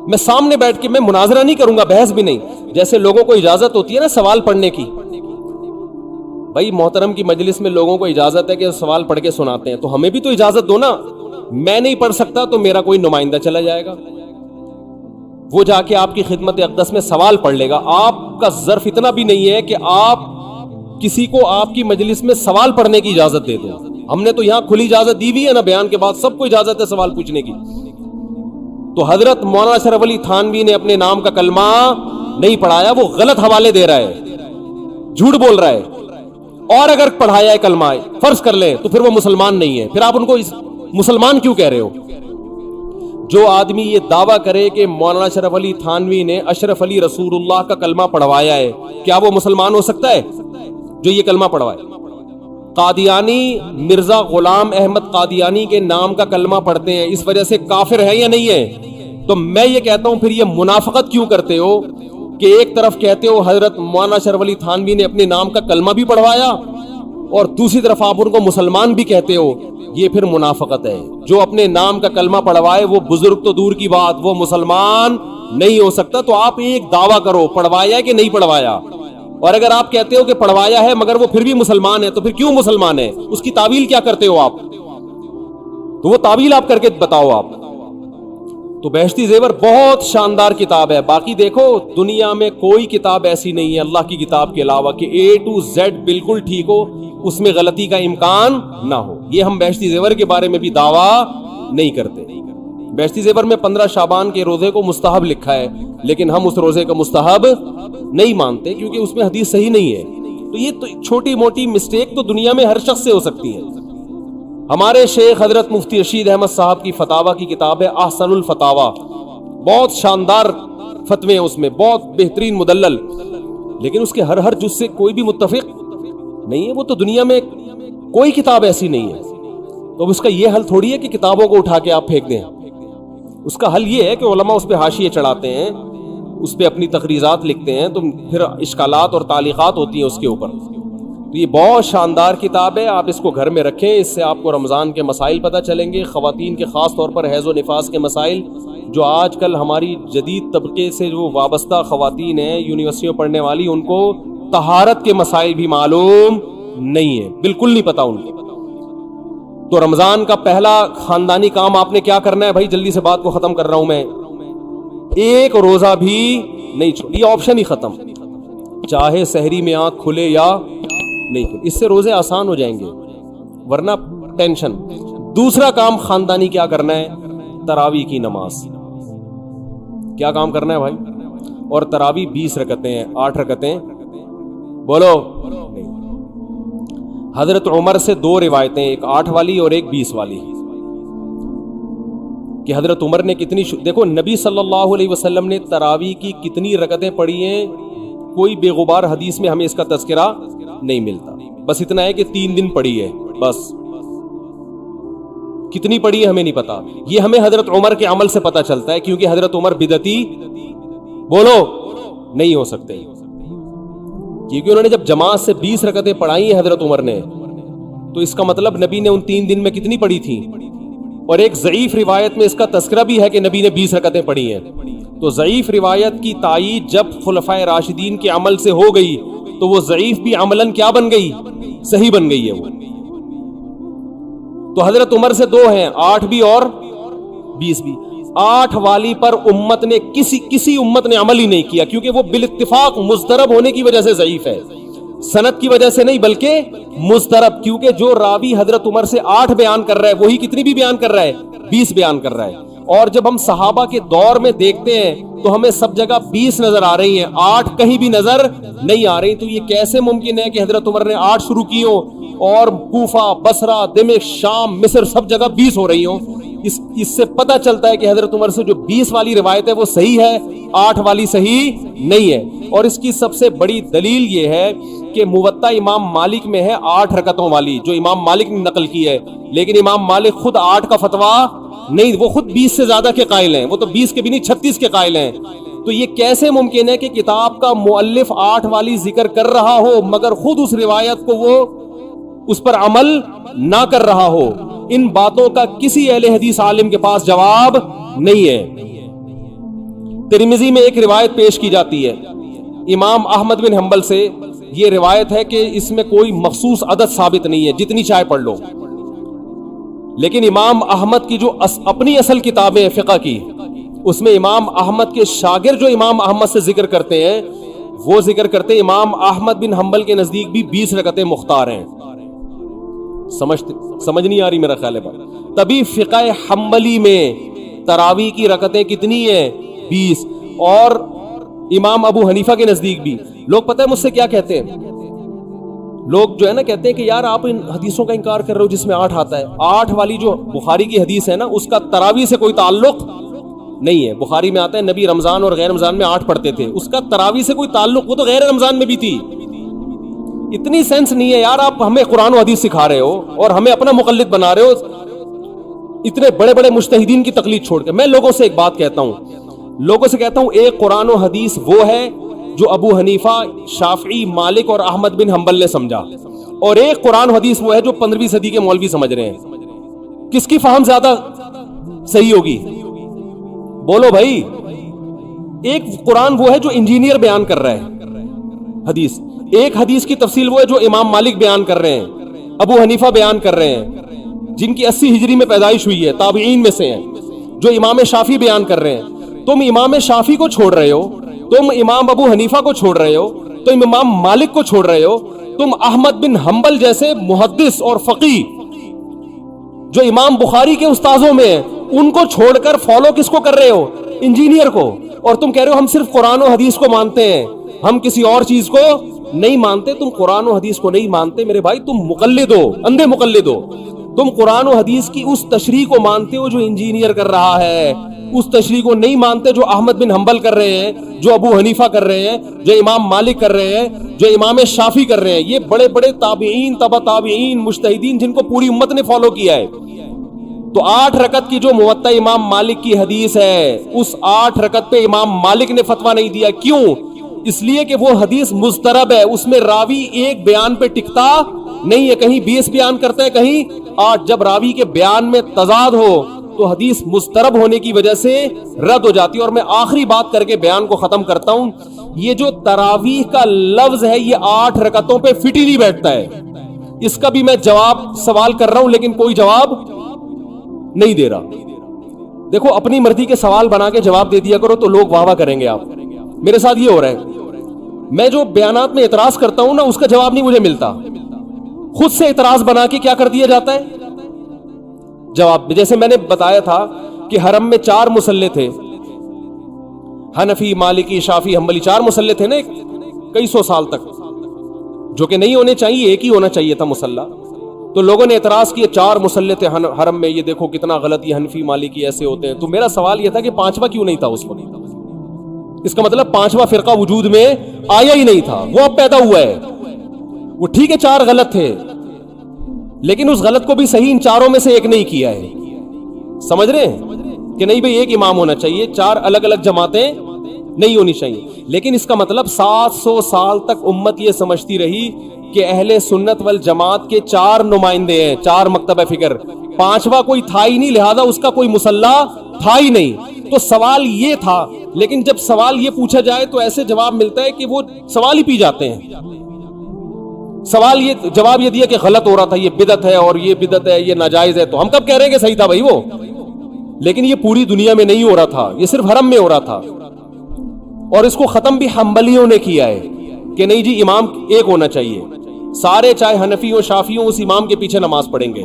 S2: میں سامنے بیٹھ کے میں مناظرہ نہیں کروں گا, بحث بھی نہیں. جیسے لوگوں کو اجازت ہوتی ہے نا سوال پڑھنے کی, بھائی محترم کی مجلس میں لوگوں کو اجازت ہے کہ سوال پڑھ کے سناتے ہیں, تو ہمیں بھی تو اجازت دو نا. میں نہیں پڑھ سکتا تو میرا کوئی نمائندہ چلا جائے گا, وہ جا کے آپ کی خدمت اقدس میں سوال پڑھ لے گا. آپ کا ظرف اتنا بھی نہیں ہے کہ آپ کسی کو آپ کی مجلس میں سوال پڑھنے کی اجازت دے دو. ہم نے تو یہاں کھلی اجازت دی ہوئی ہے نا, بیان کے بعد سب کو اجازت ہے سوال پوچھنے کی. تو حضرت مولانا اشرف علی تھانوی نے اپنے نام کا کلمہ نہیں پڑھایا, وہ غلط حوالے دے رہا ہے, جھوٹ بول رہا ہے. اور اگر پڑھایا ہے کلمہ فرض کر لیں تو پھر وہ مسلمان نہیں ہے, پھر آپ ان کو مسلمان کیوں کہہ رہے ہو؟ جو آدمی یہ دعویٰ کرے کہ مولانا اشرف علی تھانوی نے اشرف علی رسول اللہ کا کلمہ پڑھوایا ہے, کیا وہ مسلمان ہو سکتا ہے جو یہ کلمہ پڑھوائے؟ قادیانی مرزا غلام احمد قادیانی کے نام کا کلمہ پڑھتے ہیں, اس وجہ سے کافر ہے یا نہیں ہے؟ تو میں یہ کہتا ہوں پھر یہ منافقت کیوں کرتے ہو کہ ایک طرف کہتے ہو حضرت مولانا اشرف علی تھانوی نے اپنے نام کا کلمہ بھی پڑھوایا اور دوسری طرف آپ ان کو مسلمان بھی کہتے ہو. یہ پھر منافقت ہے. جو اپنے نام کا کلمہ پڑھوائے وہ بزرگ تو دور کی بات, وہ مسلمان نہیں ہو سکتا. تو آپ ایک دعویٰ کرو پڑھوایا کہ نہیں پڑھوایا, اور اگر آپ کہتے ہو کہ پڑھوایا ہے مگر وہ پھر بھی مسلمان ہے تو پھر کیوں مسلمان ہے؟ اس کی تعویل کیا کرتے ہو آپ؟ تو وہ تعویل آپ کر کے بتاؤ آپ. تو بہشتی زیور بہت شاندار کتاب ہے. باقی دیکھو دنیا میں کوئی کتاب ایسی نہیں ہے اللہ کی کتاب کے علاوہ کہ A to Z بالکل ٹھیک ہو, اس میں غلطی کا امکان نہ ہو. یہ ہم بہشتی زیور کے بارے میں بھی دعویٰ نہیں کرتے. بہشتی زیور میں 15 شعبان کے روزے کو مستحب لکھا ہے, لیکن ہم اس روزے کا مستحب نہیں مانتے کیونکہ اس میں حدیث صحیح نہیں ہے. تو یہ تو چھوٹی موٹی مسٹیک تو دنیا میں ہر شخص سے ہو سکتی ہے. ہمارے شیخ حضرت مفتی رشید احمد صاحب کی فتاوی کی کتاب ہے احسن الفتاوی, بہت شاندار فتوے ہیں اس میں, بہت بہترین مدلل, لیکن اس کے ہر جز سے کوئی بھی متفق نہیں ہے. وہ تو دنیا میں کوئی کتاب ایسی نہیں ہے. تو اس کا یہ حل تھوڑی ہے کہ کتابوں کو اٹھا کے آپ پھینک دیں. اس کا حل یہ ہے کہ علماء اس پہ حاشیے چڑھاتے ہیں, اس پہ اپنی تقریرات لکھتے ہیں, تو پھر اشکالات اور تعلیقات ہوتی ہیں اس کے اوپر. تو یہ بہت شاندار کتاب ہے, آپ اس کو گھر میں رکھیں. اس سے آپ کو رمضان کے مسائل پتہ چلیں گے, خواتین کے خاص طور پر حیض و نفاس کے مسائل, جو آج کل ہماری جدید طبقے سے جو وابستہ خواتین ہیں یونیورسٹیوں پڑھنے والی, ان کو طہارت کے مسائل بھی معلوم نہیں ہے, بالکل نہیں پتا ان کو. تو رمضان کا پہلا خاندانی کام آپ نے کیا کرنا ہے بھائی؟ جلدی سے بات کو ختم کر رہا ہوں میں. ایک روزہ بھی نہیں چھوڑ, یہ آپشن ہی ختم, چاہے سحری میں آنکھ کھلے یا نہیں کھلے. اس سے روزے آسان ہو جائیں گے, ورنہ ٹینشن. دوسرا کام خاندانی کیا کرنا ہے؟ تراویح کی نماز. کیا کام کرنا ہے بھائی؟ اور تراویح 20 رکعتیں ہیں, 8 رکعتیں بولو نہیں. حضرت عمر سے 2 روایتیں, ایک 8 والی اور ایک 20 والی, کہ حضرت عمر نے کتنی دیکھو نبی صلی اللہ علیہ وسلم نے تراویح کی کتنی رکعتیں پڑھی ہیں, کوئی بے غبار حدیث میں ہمیں اس کا تذکرہ نہیں ملتا. بس اتنا ہے کہ 3 دن پڑھی ہے, بس. کتنی پڑھی ہے ہمیں نہیں پتا. یہ ہمیں حضرت عمر کے عمل سے پتا چلتا ہے, کیونکہ حضرت عمر بدعتی بولو نہیں ہو سکتے, کیونکہ انہوں نے جب جماعت سے 20 رکعتیں پڑھائی ہیں حضرت عمر نے, تو اس کا مطلب نبی نے ان 3 دن میں کتنی پڑھی تھی. اور ایک ضعیف روایت میں اس کا تذکرہ بھی ہے کہ نبی نے 20 رکعتیں پڑھی ہیں. تو ضعیف روایت کی تائید جب خلفائے راشدین کے عمل سے ہو گئی تو وہ ضعیف بھی عملاً کیا بن گئی؟ صحیح بن گئی ہے وہ. تو حضرت عمر سے 2 ہیں, 8 بھی اور 20 بھی. 8 والی پر امت نے کسی امت نے عمل ہی نہیں کیا, کیونکہ وہ بالاتفاق مضطرب ہونے کی وجہ سے ضعیف ہے, سند کی وجہ سے نہیں بلکہ مضطرب. کیونکہ جو راوی حضرت عمر سے 8 بیان کر رہا ہے وہی کتنی بھی بیان کر رہا ہے؟ 20 بیان کر رہا ہے. اور جب ہم صحابہ کے دور میں دیکھتے ہیں تو ہمیں سب جگہ 20 نظر آ رہی ہیں, 8 کہیں بھی نظر نہیں آ رہی. تو یہ کیسے ممکن ہے کہ حضرت عمر نے 8 شروع کی ہوں اور کوفہ, بصرہ, دمشق, شام, مصر سب جگہ 20 ہو رہی ہوں؟ اس سے پتہ چلتا ہے کہ حضرت عمر سے جو 20 والی روایت ہے وہ صحیح ہے, 8 والی صحیح نہیں ہے. اور اس کی سب سے بڑی دلیل یہ ہے کہ موطا امام مالک میں ہے 8 رکعتوں والی، جو امام مالک نے نقل کی ہے، لیکن امام مالک خود 8 کا فتویٰ نہیں، وہ خود 20 سے زیادہ کے قائل ہیں، وہ تو 20 کے بھی نہیں 36 کے قائل ہیں. تو یہ کیسے ممکن ہے کہ کتاب کا مؤلف 8 والی ذکر کر رہا ہو مگر خود اس روایت کو وہ اس پر عمل نہ کر رہا ہو؟ ان باتوں کا کسی اہل حدیث عالم کے پاس جواب نہیں ہے. ترمذی میں ایک روایت پیش کی جاتی ہے امام احمد بن حنبل سے، یہ روایت ہے کہ اس میں کوئی مخصوص عدد ثابت نہیں ہے، جتنی چاہے پڑھ لو، لیکن امام احمد کی جو اپنی اصل کتابیں ہیں فقہ کی، اس میں امام احمد کے شاگرد جو امام احمد سے ذکر کرتے ہیں وہ ذکر کرتے ہیں امام احمد بن حنبل کے نزدیک بھی 20 رکعتیں مختار ہیں. سمجھ نہیں آ رہی میرا خیال ہے بات. تبھی فقہ حنبلی میں تراویح کی رکعتیں کتنی ہیں؟ 20. اور امام ابو حنیفہ کے نزدیک بھی. لوگ پتہ ہے مجھ سے کیا کہتے ہیں؟ لوگ جو ہے نا کہتے ہیں کہ یار آپ ان حدیثوں کا انکار کر رہے ہو جس میں 8 آتا ہے. 8 والی جو بخاری کی حدیث ہے نا اس کا تراویح سے کوئی تعلق نہیں ہے. بخاری میں آتا ہے نبی رمضان اور غیر رمضان میں 8 پڑھتے تھے، اس کا تراویح سے کوئی تعلق، وہ تو غیر رمضان میں بھی تھی. اتنی سینس نہیں ہے یار، آپ ہمیں قرآن و حدیث سکھا رہے ہو اور ہمیں اپنا مقلد بنا رہے ہو اتنے بڑے بڑے مجتہدین کی تقلید چھوڑ کے. میں لوگوں سے ایک بات کہتا ہوں، ایک قرآن و حدیث وہ ہے جو ابو حنیفہ، شافعی، مالک اور احمد بن حنبل نے سمجھا، اور ایک قرآن و حدیث وہ ہے جو 15ویں صدی کے مولوی سمجھ رہے ہیں. کس کی فہم زیادہ صحیح ہوگی؟ بولو بھائی. ایک قرآن وہ ہے جو انجینئر بیان کر رہا ہے حدیث، ایک حدیث کی تفصیل وہ ہے جو امام مالک بیان کر رہے ہیں، ابو حنیفہ بیان کر رہے ہیں جن کی 80 ہجری میں پیدائش ہوئی ہے، تابعین میں سے ہیں، جو امام شافعی بیان کر رہے ہیں. تم امام شافعی کو چھوڑ رہے ہو، تم امام ابو حنیفہ کو چھوڑ رہے ہو، تم امام مالک کو چھوڑ رہے ہو، تم احمد بن حنبل جیسے محدث اور فقیہ جو امام بخاری کے استاذوں میں ہیں ان کو چھوڑ کر فالو کس کو کر رہے ہو؟ انجینئر کو. اور تم کہہ رہے ہو ہم صرف قرآن و حدیث کو مانتے ہیں، ہم کسی اور چیز کو نہیں مانتے. تم قرآن و حدیث کو نہیں مانتے میرے بھائی، تم مقلد ہو، اندھے مقلد ہو. تم قرآن و حدیث کی اس تشریح کو مانتے ہو جو انجینئر کر رہا ہے، اس تشریح کو نہیں مانتے جو احمد بن حنبل کر رہے ہیں، جو ابو حنیفہ کر رہے ہیں، جو امام مالک کر رہے ہیں، جو امام شافعی کر رہے ہیں. یہ بڑے بڑے تابعین، تبع تابعین، مجتہدین جن کو پوری امت نے فالو کیا ہے. تو 8 رکعت کی جو موطا امام مالک کی حدیث ہے، اس 8 رکعت پہ امام مالک نے فتویٰ نہیں دیا. کیوں؟ اس لیے کہ وہ حدیث مضطرب ہے، اس میں راوی ایک بیان پہ ٹکتا نہیں ہے، کہیں 20 بیان کرتا ہے، کہیں 8. جب راوی کے بیان میں تضاد ہو تو حدیث مضطرب ہونے کی وجہ سے رد ہو جاتی ہے. اور میں آخری بات کر کے بیان کو ختم کرتا ہوں، یہ جو تراویح کا لفظ ہے یہ 8 رکعتوں پہ فٹ ہی نہیں بیٹھتا ہے. اس کا بھی میں جواب سوال کر رہا ہوں لیکن کوئی جواب نہیں دے رہا. دیکھو اپنی مرضی کے سوال بنا کے جواب دے دیا کرو تو لوگ واہ واہ کریں گے. آپ میرے ساتھ یہ ہو رہا ہے، میں جو بیانات میں اعتراض کرتا ہوں نا اس کا جواب نہیں مجھے ملتا، خود سے اعتراض بنا کے کیا کر دیا جاتا ہے جواب. جیسے میں نے بتایا تھا کہ حرم میں 4 مصلے تھے، حنفی، مالکی، شافعی، حنبلی، 4 مصلے تھے نا کئی سو سال تک، جو کہ نہیں ہونے چاہیے، ایک ہی ہونا چاہیے تھا مصلی. تو لوگوں نے اعتراض کیے 4 مصلے تھے حرم میں، یہ دیکھو کتنا غلط، یہ حنفی مالکی ایسے ہوتے ہیں. تو میرا سوال یہ تھا کہ 5واں کیوں نہیں تھا اس وقت؟ اس کا مطلب 5واں فرقہ وجود میں آیا ہی نہیں تھا، وہ اب پیدا ہوا ہے. وہ ٹھیک ہے 4 غلط تھے لیکن اس غلط کو بھی صحیح ان 4 میں سے ایک نہیں کیا ہے. سمجھ رہے ہیں کہ نہیں بھئی ایک امام ہونا چاہیے، 4 الگ الگ جماعتیں نہیں ہونی چاہیے. لیکن اس کا مطلب 700 سال تک امت یہ سمجھتی رہی کہ اہل سنت والجماعت کے 4 نمائندے ہیں، 4 مکتب فکر، 5واں کوئی تھا ہی نہیں، لہذا اس کا کوئی مصلی تھا ہی نہیں. تو سوال یہ تھا، لیکن جب سوال یہ پوچھا جائے تو ایسے جواب ملتا ہے کہ وہ سوال ہی پی جاتے ہیں. سوال یہ جواب یہ دیا کہ غلط ہو رہا تھا، یہ بدعت ہے، اور یہ بدعت ہے، یہ ناجائز ہے. تو ہم کب کہہ رہے ہیں کہ صحیح تھا بھائی وہ؟ لیکن یہ پوری دنیا میں نہیں ہو رہا تھا، یہ صرف حرم میں ہو رہا تھا. اور اس کو ختم بھی حنبلیوں نے کیا ہے کہ نہیں جی امام ایک ہونا چاہیے، سارے چاہے حنفی ہو شافعی ہو اس امام کے پیچھے نماز پڑھیں گے.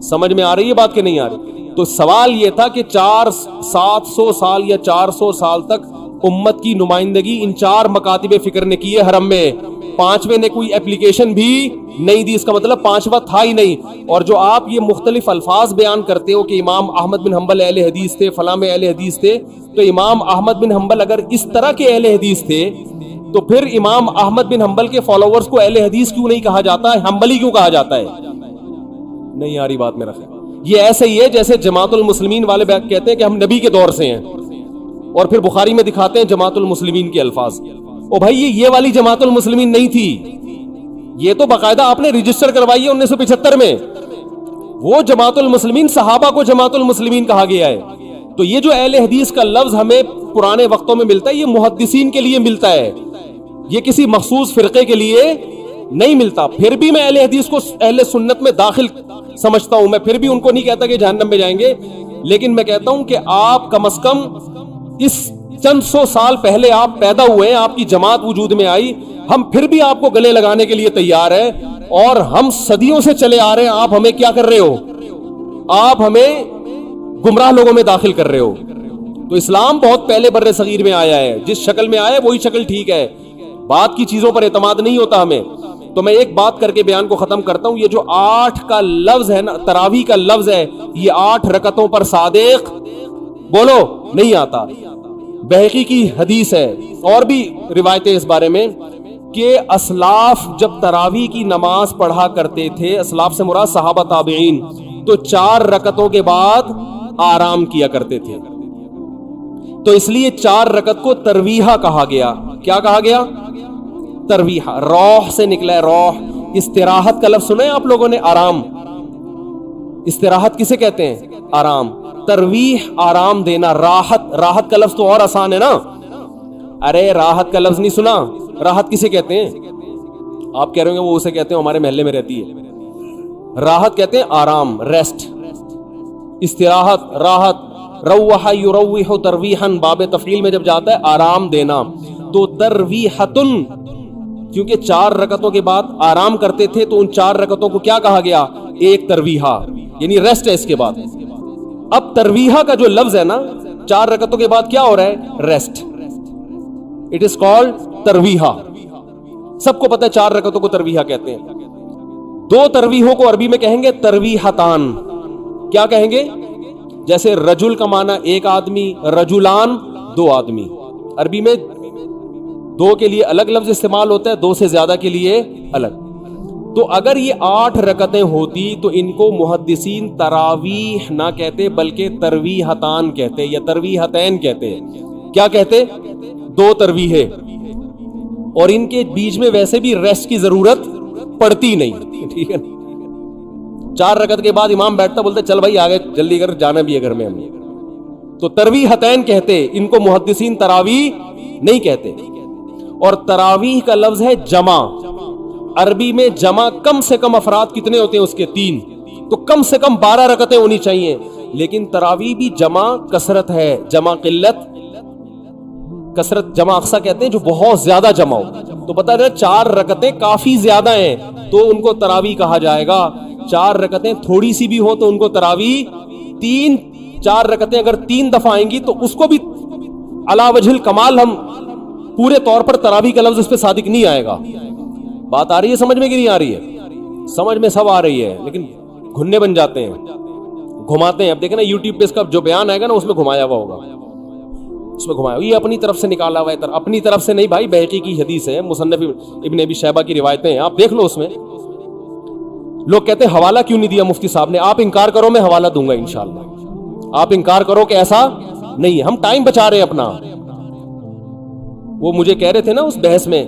S2: سمجھ میں آ رہی ہے بات کہ نہیں آ رہی؟ تو سوال یہ تھا کہ 700 سال یا 400 سال تک امت کی نمائندگی ان 4 مکاتب فکر نے کی ہے حرم میں، 5ویں نے کوئی اپلیکیشن بھی نہیں دی. اس کا مطلب 5واں تھا ہی نہیں. اور جو آپ یہ مختلف الفاظ بیان کرتے ہو کہ امام احمد بن حنبل اہل حدیث تھے، فلاں میں اہل حدیث تھے، تو امام احمد بن حنبل اگر اس طرح کے اہل حدیث تھے تو پھر امام احمد بن حنبل کے فالوورز کو اہل حدیث کیوں نہیں کہا جاتا ہے, حنبلی کیوں کہا جاتا ہے؟ نہیں آ رہی بات میرا خیال. یہ ایسے ہی ہے جیسے جماعت المسلمین والے کہتے ہیں کہ ہم نبی کے دور سے ہیں, اور پھر بخاری میں دکھاتے ہیں جماعت المسلمین کے الفاظ. او بھائی یہ والی جماعت المسلمین نہیں تھی, یہ تو باقاعدہ آپ نے رجسٹر کروائی ہے 1975 میں. وہ جماعت المسلمین صحابہ کو جماعت المسلمین کہا گیا ہے. تو یہ جو اہل حدیث کا لفظ ہمیں پرانے وقتوں میں ملتا ہے, یہ محدثین کے لیے ملتا ہے, یہ کسی مخصوص فرقے کے لیے نہیں ملتا. پھر بھی میں اہل حدیث کو اہل سنت میں داخل سمجھتا ہوں, میں پھر بھی ان کو نہیں کہتا کہ جہنم میں جائیں گے, لیکن میں کہتا ہوں کہ آپ کم از کم اس چند سو سال پہلے آپ پیدا ہوئے ہیں, آپ کی جماعت وجود میں آئی, ہم پھر بھی آپ کو گلے لگانے کے لیے تیار ہیں, اور ہم صدیوں سے چلے آ رہے ہیں. آپ ہمیں کیا کر رہے ہو؟ آپ ہمیں گمراہ لوگوں میں داخل کر رہے ہو. تو اسلام بہت پہلے بر صغیر میں آیا ہے, جس شکل میں آیا ہے وہی شکل ٹھیک ہے, بات کی چیزوں پر اعتماد نہیں ہوتا ہمیں. تو میں ایک بات کر کے بیان کو ختم کرتا ہوں. یہ جو 8 کا لفظ ہے نا, تراویح کا لفظ ہے, یہ 8 رکعتوں پر صادق بولو نہیں آتا. بہقی کی حدیث ہے اور بھی روایتیں اس بارے میں کہ اسلاف جب تراویح کی نماز پڑھا کرتے تھے, اسلاف سے مراد صحابہ تابعین, تو 4 رکعتوں کے بعد آرام کیا کرتے تھے. تو اس لیے 4 رکعت کو ترویحہ کہا گیا. کیا کہا گیا؟ ترویحہ. روح سے نکلا ہے, روح. استراحت کا لفظ سنا ہے آپ لوگوں نے؟ آرام. استراحت کسے کہتے ہیں؟ آرام. ترویح آرام دینا. راحت, راحت کا لفظ تو اور آسان ہے نا. ارے راحت کا لفظ نہیں سنا؟ راحت کسے کہتے ہیں؟ آپ کہہ رہے ہیں وہ اسے کہتے ہیں ہمارے محلے میں رہتی ہے. راحت کہتے ہیں آرام, ریسٹ. استراحت, راحت. روح یروح ترویحا, باب تفعیل میں جب جاتا ہے آرام دینا. تو ترویحتن, کیونکہ 4 رکعتوں کے بعد آرام کرتے تھے, تو ان 4 رکعتوں کو کیا کہا گیا؟ ایک ترویحہ, یعنی ریسٹ ہے اس کے بعد. اب ترویحہ کا جو لفظ ہے نا, 4 رکعتوں کے بعد کیا ہو رہا ہے؟ ریسٹ. اٹ از کالڈ ترویحہ. سب کو پتہ ہے 4 رکعتوں کو ترویحہ کہتے ہیں. 2 ترویحوں کو عربی میں کہیں گے ترویحتان. کیا کہیں گے؟ جیسے رجل کا معنی ایک آدمی, رجلان 2 آدمی. عربی میں 2 کے لیے الگ لفظ استعمال ہوتا ہے, 2 سے زیادہ کے لیے الگ. تو اگر یہ 8 رکعتیں ہوتی تو ان کو محدثین تراویح نہ کہتے بلکہ ترویحتان کہتے یا ترویحتین کہتے. کیا کہتے؟ 2 ترویحیں. اور ان کے بیچ میں ویسے بھی ریسٹ کی ضرورت پڑتی نہیں, ٹھیک ہے. 4 رکعت کے بعد امام بیٹھتا, بولتے چل بھائی آگے جلدی کر, جانا بھی ہے گھر میں ہم نے. تو ترویحتین کہتے, ان کو محدثین تراویح نہیں کہتے. اور تراویح کا لفظ ہے جمع. عربی میں جمع کم سے کم افراد کتنے ہوتے ہیں اس کے؟ 3. تو کم سے کم 12 رکعتیں ہونی چاہیے. لیکن تراویح بھی جمع کثرت ہے, جمع قلت. کثرت جمع اقصا کہتے ہیں جو بہت زیادہ جمع ہو. تو پتہ ہے 4 رکعتیں کافی زیادہ ہیں تو ان کو تراویح کہا جائے گا. 4 رکعتیں تھوڑی سی بھی ہو تو ان کو تراویح. 4 رکعتیں اگر 3 دفعہ آئیں گی تو اس کو بھی علی وجہ الکمال ہم پورے طور پر تراویح کا لفظ اس پہ صادق نہیں آئے گا. بات آ رہی ہے سمجھ میں کہ نہیں آ رہی ہے؟ سمجھ میں سب آ رہی ہے, لیکن گھننے بن جاتے ہیں, گھماتے ہیں. اب دیکھیں نا یوٹیوب پہ اس کا جو بیان آئے گا نا اس میں گھمایا ہوا ہوگا, اس میں گھمایا. یہ اپنی طرف سے نکالا ہوا ہے, اپنی طرف سے نہیں بھائی, بہقی کی حدیث ہے, مصنف ابن ابی شیبہ کی روایتیں ہیں, آپ دیکھ لو. اس میں لوگ کہتے ہیں حوالہ کیوں نہیں دیا مفتی صاحب نے. آپ انکار کرو, میں حوالہ دوں گا انشاءاللہ. آپ انکار کرو کہ ایسا نہیں ہے, ہم ٹائم بچا رہے ہیں اپنا. وہ مجھے کہہ رہے تھے نا اس بحث میں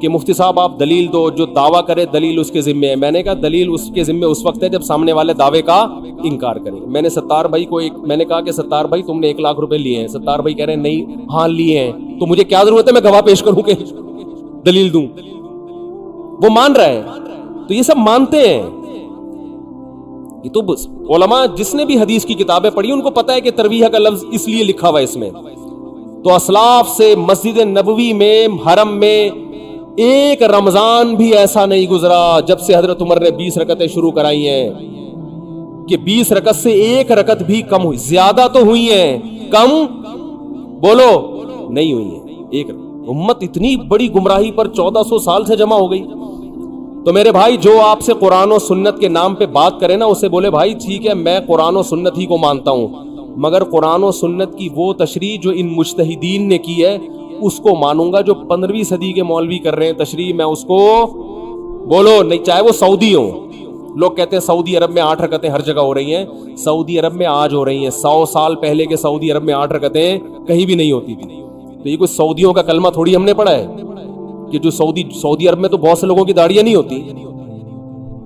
S2: کہ مفتی صاحب آپ دلیل دو, جو دعویٰ کرے دلیل اس کے ذمے ہے. میں نے کہا دلیل اس کے ذمے اس وقت ہے جب سامنے والے دعوے کا انکار کرے. میں نے ستار بھائی کو میں نے کہا کہ ستار بھائی تم نے 1 لاکھ روپے لیے ہیں. ستار بھائی کہہ رہے ہیں نہیں, ہاں لیے ہیں. تو مجھے کیا ضرورت ہے میں گواہ پیش کروں کہ دلیل دوں؟ وہ مان رہا ہے. تو یہ سب مانتے ہیں. یہ تو علماء جس نے بھی حدیث کی کتابیں پڑھی ان کو پتا ہے کہ ترویح کا لفظ اس لیے لکھا ہوا ہے اس میں. تو اسلاف سے مسجد نبوی میں, حرم میں ایک رمضان بھی ایسا نہیں گزرا جب سے حضرت عمر نے 20 رکعتیں شروع کرائی ہیں کہ 20 رکعت سے 1 رکعت بھی کم ہوئی. زیادہ تو ہوئی ہیں, کم بولو نہیں ہوئی ہیں. ایک امت اتنی بڑی گمراہی پر 1400 سال سے جمع ہو گئی. تو میرے بھائی جو آپ سے قرآن و سنت کے نام پہ بات کرے نا, اسے بولے بھائی ٹھیک ہے میں قرآن و سنت ہی کو مانتا ہوں, مگر قرآن و سنت کی وہ تشریح جو ان مجتہدین نے کی ہے اس کو مانوں گا. جو 15ویں صدی کے مولوی کر رہے ہیں تشریح, میں اس کو بولو نہیں, چاہے وہ سعودی ہوں. لوگ کہتے ہیں سعودی عرب میں 8 رکعتیں ہر جگہ ہو رہی ہیں. سعودی عرب میں آج ہو رہی ہیں, 100 سال پہلے کے سعودی عرب میں 8 رکعتیں کہیں بھی نہیں ہوتی تھی. تو یہ کوئی سعودیوں کا کلمہ تھوڑی ہم نے پڑھا ہے کہ جو سعودی عرب میں تو بہت سے لوگوں کی داڑیاں نہیں ہوتی,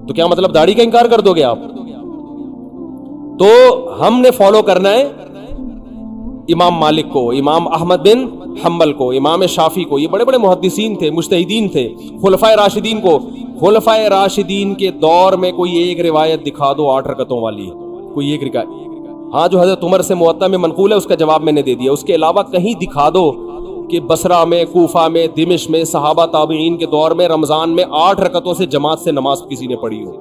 S2: تو کیا مطلب داڑھی کا انکار کر دو گے آپ؟ تو ہم نے فالو کرنا ہے امام مالک کو, امام احمد بن حنبل کو, امام شافعی کو. یہ بڑے بڑے محدثین تھے, مجتہدین تھے. خلفائے راشدین کو, خلفائے راشدین کے دور میں کوئی ایک روایت دکھا دو 8 رکعتوں والی, کوئی ایک روایت. ہاں جو حضرت عمر سے موطا میں منقول ہے اس کا جواب میں نے دے دیا. اس کے علاوہ کہیں دکھا دو کہ بصرہ میں, کوفہ میں, دمشق میں, صحابہ تابعین کے دور میں رمضان میں 8 رکعتوں سے جماعت سے نماز کسی نے پڑھی ہو.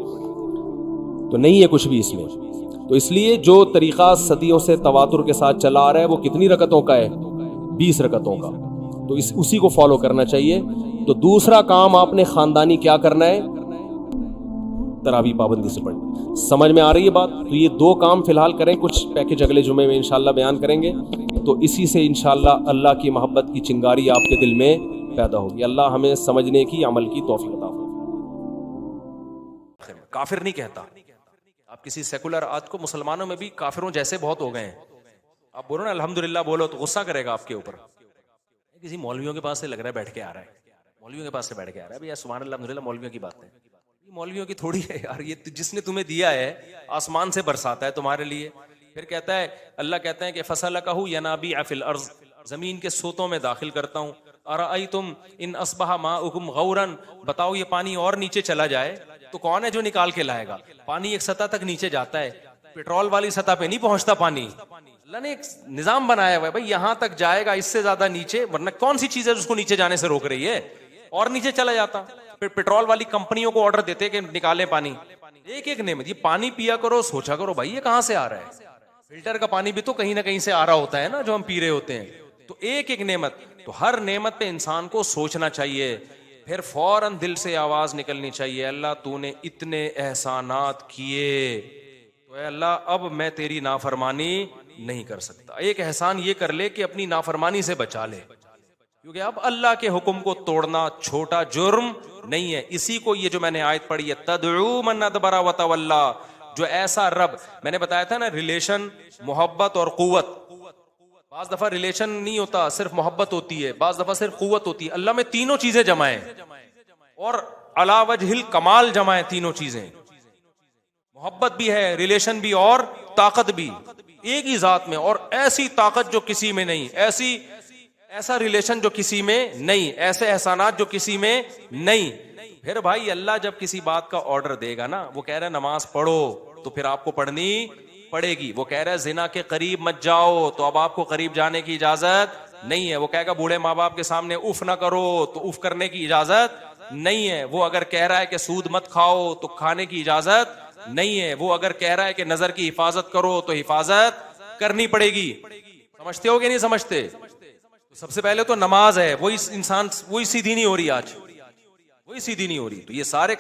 S2: تو نہیں ہے کچھ بھی اس میں. تو اس لیے جو طریقہ صدیوں سے تواتر کے ساتھ چلا آ رہا ہے وہ کتنی رکعتوں کا ہے؟ 20 رکعتوں کا. تو اسی کو فالو کرنا چاہیے. تو دوسرا کام آپ نے خاندانی کیا کرنا ہے؟ تراویح پابندی سے پڑھنا. سمجھ میں آ رہی ہے بات؟ تو یہ 2 کام فی الحال کریں, کچھ پیکج اگلے جمعے میں انشاءاللہ بیان کریں گے. تو اسی سے انشاءاللہ اللہ کی محبت کی چنگاری آپ کے دل میں پیدا ہوگی. اللہ ہمیں سمجھنے کی, عمل کی توفیق عطا فرمائے.
S3: کافر نہیں کہتا. آپ کسی سیکولر آج کو مسلمانوں میں بھی کافروں جیسے بہت ہو گئے ہیں. آپ بولو نا الحمدللہ بولو تو غصہ کرے گا آپ کے اوپر. کسی مولویوں کے پاس سے لگ رہا ہے بیٹھ کے آ رہا ہے, مولویوں کے پاس سے بیٹھ کے آ رہا ہے. بھئی سبحان اللہ الحمدللہ مولویوں کی بات ہے. یہ مولویوں کی تھوڑی ہے یار, یہ جس نے تمہیں دیا ہے آسمان سے برساتا ہے تمہارے لیے. پھر کہتا ہے, اللہ کہتا ہے کہ فَسَلَكَهُ يَنَابِيعَ فِي الْأَرْضِ, زمین کے سوتوں میں داخل کرتا ہوں. أَرَأَيْتُمْ إِنْ أَصْبَحَ مَاؤُكُمْ غَوْرًا, بتاؤ یہ پانی اور نیچے چلا جائے تو کون ہے جو نکال کے لائے گا؟ پانی ایک سطح تک نیچے جاتا ہے, پیٹرول والی سطح پہ نہیں پہنچتا پانی. اللہ نے ایک نظام بنایا ہوا ہے, بھائی یہاں تک جائے گا, اس سے زیادہ نیچے, ورنہ کون سی چیز ہے اس کو نیچے جانے سے روک رہی ہے؟ اور نیچے چلا جاتا. پھر پیٹرول والی کمپنیوں کو آرڈر دیتے کہ نکالیں پانی. ایک ایک نعمت, یہ پانی پیا کرو, سوچا کرو بھائی یہ کہاں سے آ رہا ہے. فلٹر کا پانی بھی تو کہیں نہ کہیں سے آ رہا ہوتا ہے نا جو ہم پی رہے ہوتے ہیں. تو ایک ایک نعمت, تو ہر نعمت پہ انسان کو سوچنا چاہیے. پھر فوراً دل سے آواز نکلنی چاہیے, اللہ تو نے اتنے احسانات کیے, تو اے اللہ اب میں تیری نافرمانی نہیں کر سکتا. ایک احسان یہ کر لے کہ اپنی نافرمانی سے بچا لے, کیونکہ اب اللہ کے حکم کو توڑنا چھوٹا جرم نہیں ہے. اسی کو یہ جو میں نے آیت پڑھی ہے, تدعو من ادبر وتولی, جو ایسا رب, میں نے بتایا تھا نا ریلیشن, محبت اور قوت. بعض دفعہ ریلیشن نہیں ہوتا, صرف محبت ہوتی ہے, بعض دفعہ صرف قوت ہوتی ہے. اللہ میں تینوں چیزیں جمع ہیں, اور علی وجہ الکمال جمع ہیں تینوں چیزیں. محبت بھی ہے, ریلیشن بھی, اور طاقت بھی, ایک ہی ذات میں. اور ایسی طاقت جو کسی میں نہیں, ایسا ریلیشن جو کسی میں نہیں, ایسے احسانات جو کسی میں نہیں. پھر بھائی اللہ جب کسی بات کا آرڈر دے گا نا, وہ کہہ رہا ہے نماز پڑھو, تو پھر آپ کو پڑھنی پڑے گی. وہ کہہ رہا ہے زنا کے قریب مت جاؤ, تو اب آپ کو قریب جانے کی اجازت نہیں ہے. وہ کہے گا بوڑھے ماں باپ کے سامنے اف نہ کرو, تو اف کرنے کی اجازت نہیں ہے. وہ اگر کہہ رہا ہے کہ سود مت کھاؤ, تو کھانے کی اجازت نہیں ہے. وہ اگر کہہ رہا ہے کہ نظر کی حفاظت کرو, تو حفاظت کرنی پڑے گی. سمجھتے ہو کہ نہیں سمجھتے؟ سب سے پہلے تو نماز ہے, وہی انسان, وہی سیدھی نہیں ہو رہی آج, وہی سیدھی نہیں ہو رہی. تو یہ سارے